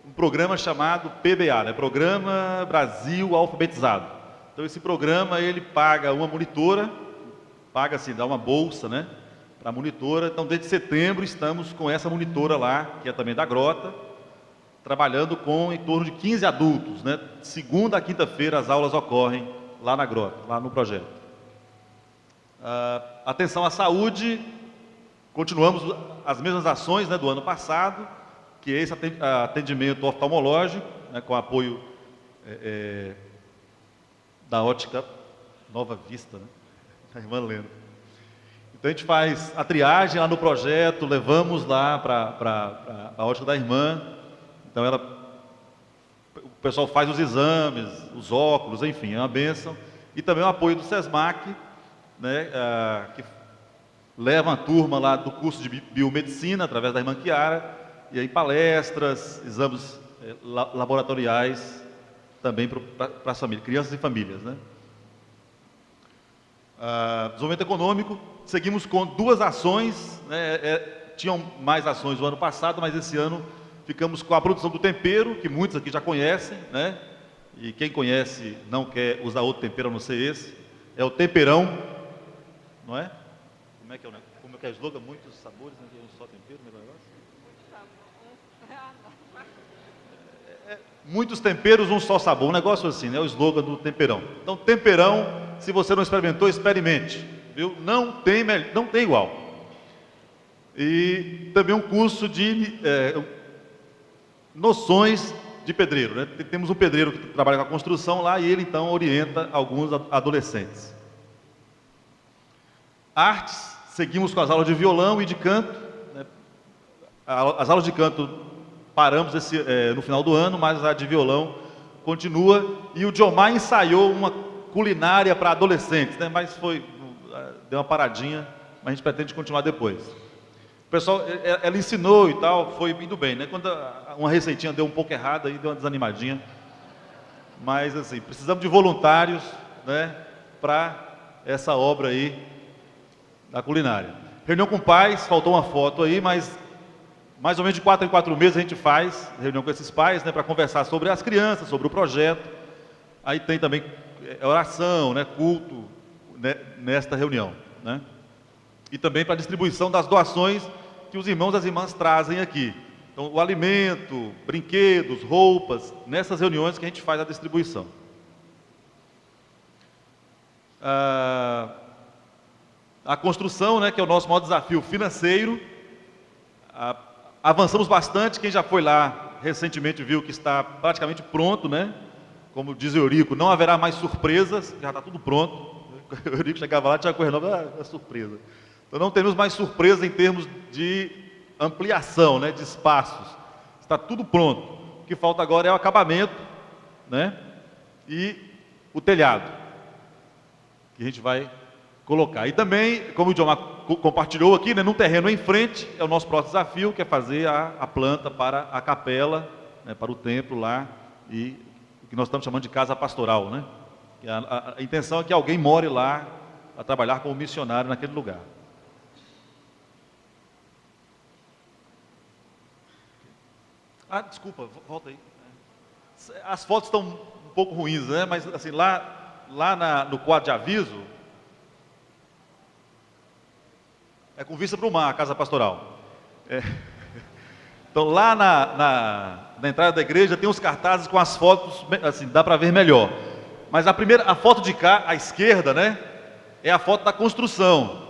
um programa chamado PBA, né, Programa Brasil Alfabetizado. Então, esse programa, ele paga uma monitora, paga assim, dá uma bolsa, né, para a monitora. Então, desde setembro, estamos com essa monitora lá, que é também da Grota, trabalhando com em torno de 15 adultos, né? Segunda a quinta-feira as aulas ocorrem lá na Grota, lá no projeto. Atenção à saúde, continuamos as mesmas ações, né, do ano passado, que é esse atendimento oftalmológico, né, com apoio da ótica Nova Vista, né, da irmã Lena. Então a gente faz a triagem lá no projeto, levamos lá para a ótica da irmã. Então o pessoal faz os exames, os óculos, enfim, é uma bênção. E também o apoio do SESMAC, né, que leva a turma lá do curso de biomedicina, através da irmã Chiara, e aí palestras, exames laboratoriais também para as famílias, crianças e famílias, né? Desenvolvimento econômico, seguimos com 2 ações, né, tinham mais ações no ano passado, mas esse ano ficamos com a produção do tempero, que muitos aqui já conhecem, né? E quem conhece não quer usar outro tempero a não ser esse, é o temperão, não é? Como é que é o slogan? Muitos sabores, né? Um só tempero, né? Muitos temperos, um só sabor, um negócio assim, né? O slogan do temperão. Então, temperão, se você não experimentou, experimente, viu? Não tem igual. E também um curso de noções de pedreiro, né? Temos um pedreiro que trabalha com a construção lá e ele então orienta alguns adolescentes. Artes, seguimos com as aulas de violão e de canto, né? As aulas de canto paramos no final do ano, mas a de violão continua. E o Diomar ensaiou uma culinária para adolescentes, né? Mas deu uma paradinha, mas a gente pretende continuar depois. O pessoal, ela ensinou e tal, foi indo bem, né? Quando uma receitinha deu um pouco errada, aí deu uma desanimadinha. Mas assim, precisamos de voluntários, né, para essa obra aí da culinária. Reunião com pais, faltou uma foto aí, mas mais ou menos de 4 em 4 meses a gente faz reunião com esses pais, né, para conversar sobre as crianças, sobre o projeto. Aí tem também oração, né, culto, né, nesta reunião, né? E também para a distribuição das doações que os irmãos e as irmãs trazem aqui. Então, o alimento, brinquedos, roupas, nessas reuniões que a gente faz a distribuição. A construção, né, que é o nosso maior desafio financeiro. Avançamos bastante, quem já foi lá recentemente viu que está praticamente pronto, né? Como diz o Eurico, não haverá mais surpresas, já está tudo pronto. O Eurico chegava lá e tinha correndo, é surpresa. Então não temos mais surpresa em termos de ampliação, né, de espaços. Está tudo pronto. O que falta agora é o acabamento, né, e o telhado, que a gente vai colocar. E também, como o Diomar compartilhou aqui, né, num terreno em frente, é o nosso próximo desafio, que é fazer a planta para a capela, né, para o templo lá, e o que nós estamos chamando de casa pastoral, né? A intenção é que alguém more lá, a trabalhar como missionário naquele lugar. Desculpa, volta aí. As fotos estão um pouco ruins, né? Mas assim, no quadro de aviso, é com vista para o mar, a casa pastoral. Então lá na entrada da igreja tem uns cartazes com as fotos, assim, dá para ver melhor. Mas a foto de cá, à esquerda, né, é a foto da construção.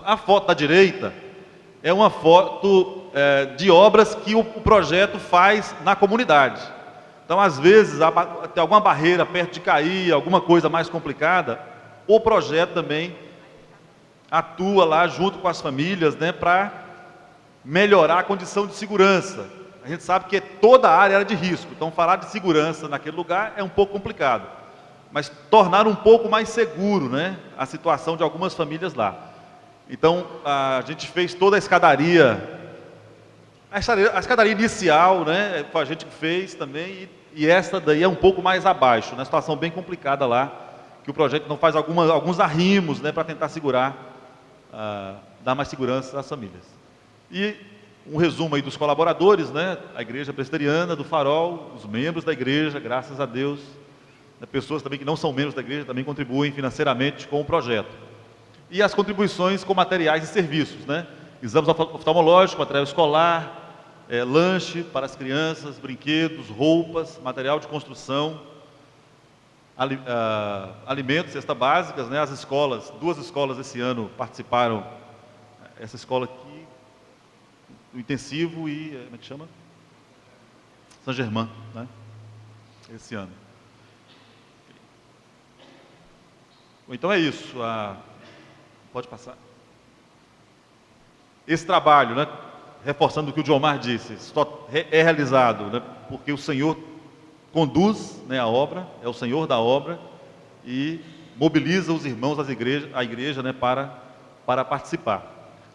A foto da direita é uma foto de obras que o projeto faz na comunidade. Então, às vezes, tem alguma barreira perto de cair, alguma coisa mais complicada, o projeto também atua lá junto com as famílias, né, para melhorar a condição de segurança. A gente sabe que toda a área era de risco, então falar de segurança naquele lugar é um pouco complicado. Mas tornar um pouco mais seguro, né, a situação de algumas famílias lá. Então, a gente fez toda a escadaria inicial, né, foi a gente que fez também, e esta daí é um pouco mais abaixo, né, situação bem complicada lá, que o projeto não faz alguns arrimos, né, para tentar segurar, dar mais segurança às famílias. E um resumo aí dos colaboradores, né, a Igreja Presbiteriana do Farol, os membros da igreja, graças a Deus, né, pessoas também que não são membros da igreja também contribuem financeiramente com o projeto. E as contribuições com materiais e serviços, né, exames oftalmológicos, material escolar, lanche para as crianças, brinquedos, roupas, material de construção, alimentos, cestas básicas, né, as escolas, 2 escolas esse ano participaram, essa escola aqui, o intensivo e, como é que chama? Saint Germain, né, esse ano. Então é isso, pode passar. Esse trabalho, né, reforçando o que o Diomar disse, só é realizado, né, porque o Senhor conduz, né, a obra, é o Senhor da obra e mobiliza os irmãos, a igreja, né, para participar.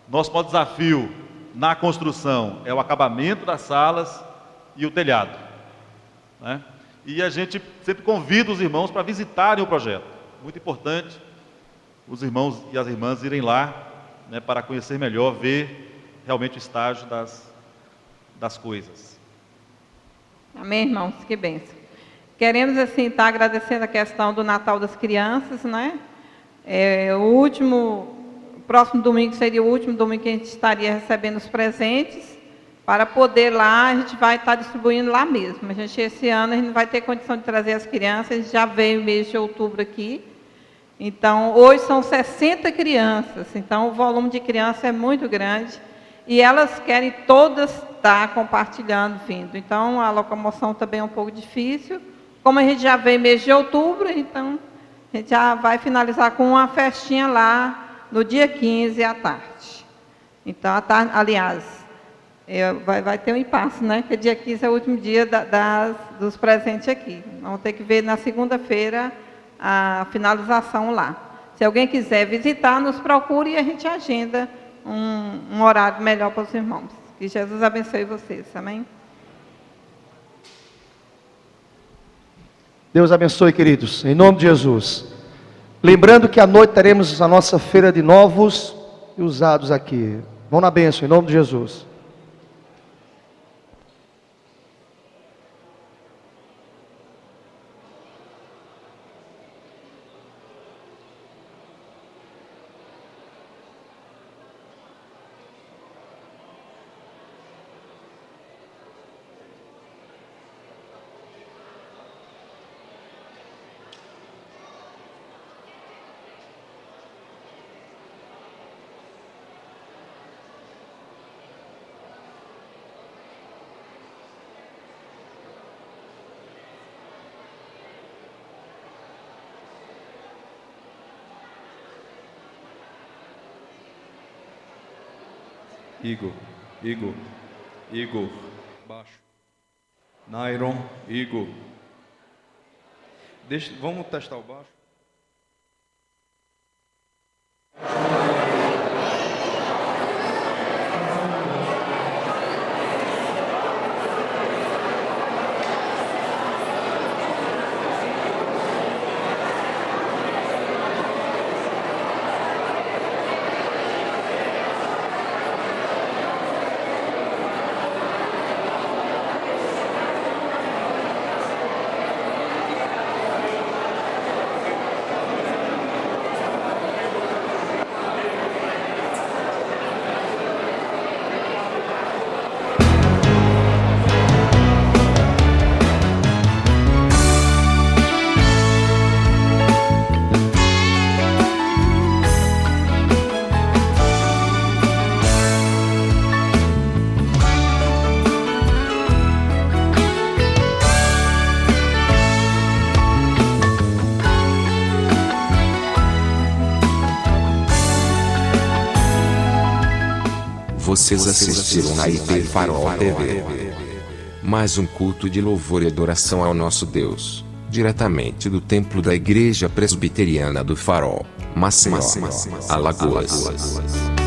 Nosso maior desafio na construção é o acabamento das salas e o telhado, né? E a gente sempre convida os irmãos para visitarem o projeto. Muito importante os irmãos e as irmãs irem lá, né, para conhecer melhor, ver realmente o estágio das coisas. Amém, irmãos? Que bênção. Queremos, assim, estar agradecendo a questão do Natal das crianças, né? O próximo domingo seria o último domingo que a gente estaria recebendo os presentes. Para poder lá, a gente vai estar distribuindo lá mesmo. Esse ano, a gente não vai ter condição de trazer as crianças, a gente já veio mês de outubro aqui. Então, hoje são 60 crianças, então o volume de crianças é muito grande. E elas querem todas estar compartilhando, vindo. Então, a locomoção também é um pouco difícil. Como a gente já veio mês de outubro, então, a gente já vai finalizar com uma festinha lá no dia 15 à tarde. Então, vai ter um impasse, né? Porque dia 15 é o último dia dos presentes aqui. Vamos ter que ver na segunda-feira a finalização lá. Se alguém quiser visitar, nos procure e a gente agenda um horário melhor para os irmãos. Que Jesus abençoe vocês, amém? Deus abençoe, queridos, em nome de Jesus. Lembrando que à noite teremos a nossa feira de novos e usados aqui. Vão na bênção, em nome de Jesus. Igor, baixo. Nairon, Igor. Vamos testar o baixo. Vocês assistiram na IP Farol TV. Mais um culto de louvor e adoração ao nosso Deus, diretamente do templo da Igreja Presbiteriana do Farol, Maceió, Alagoas.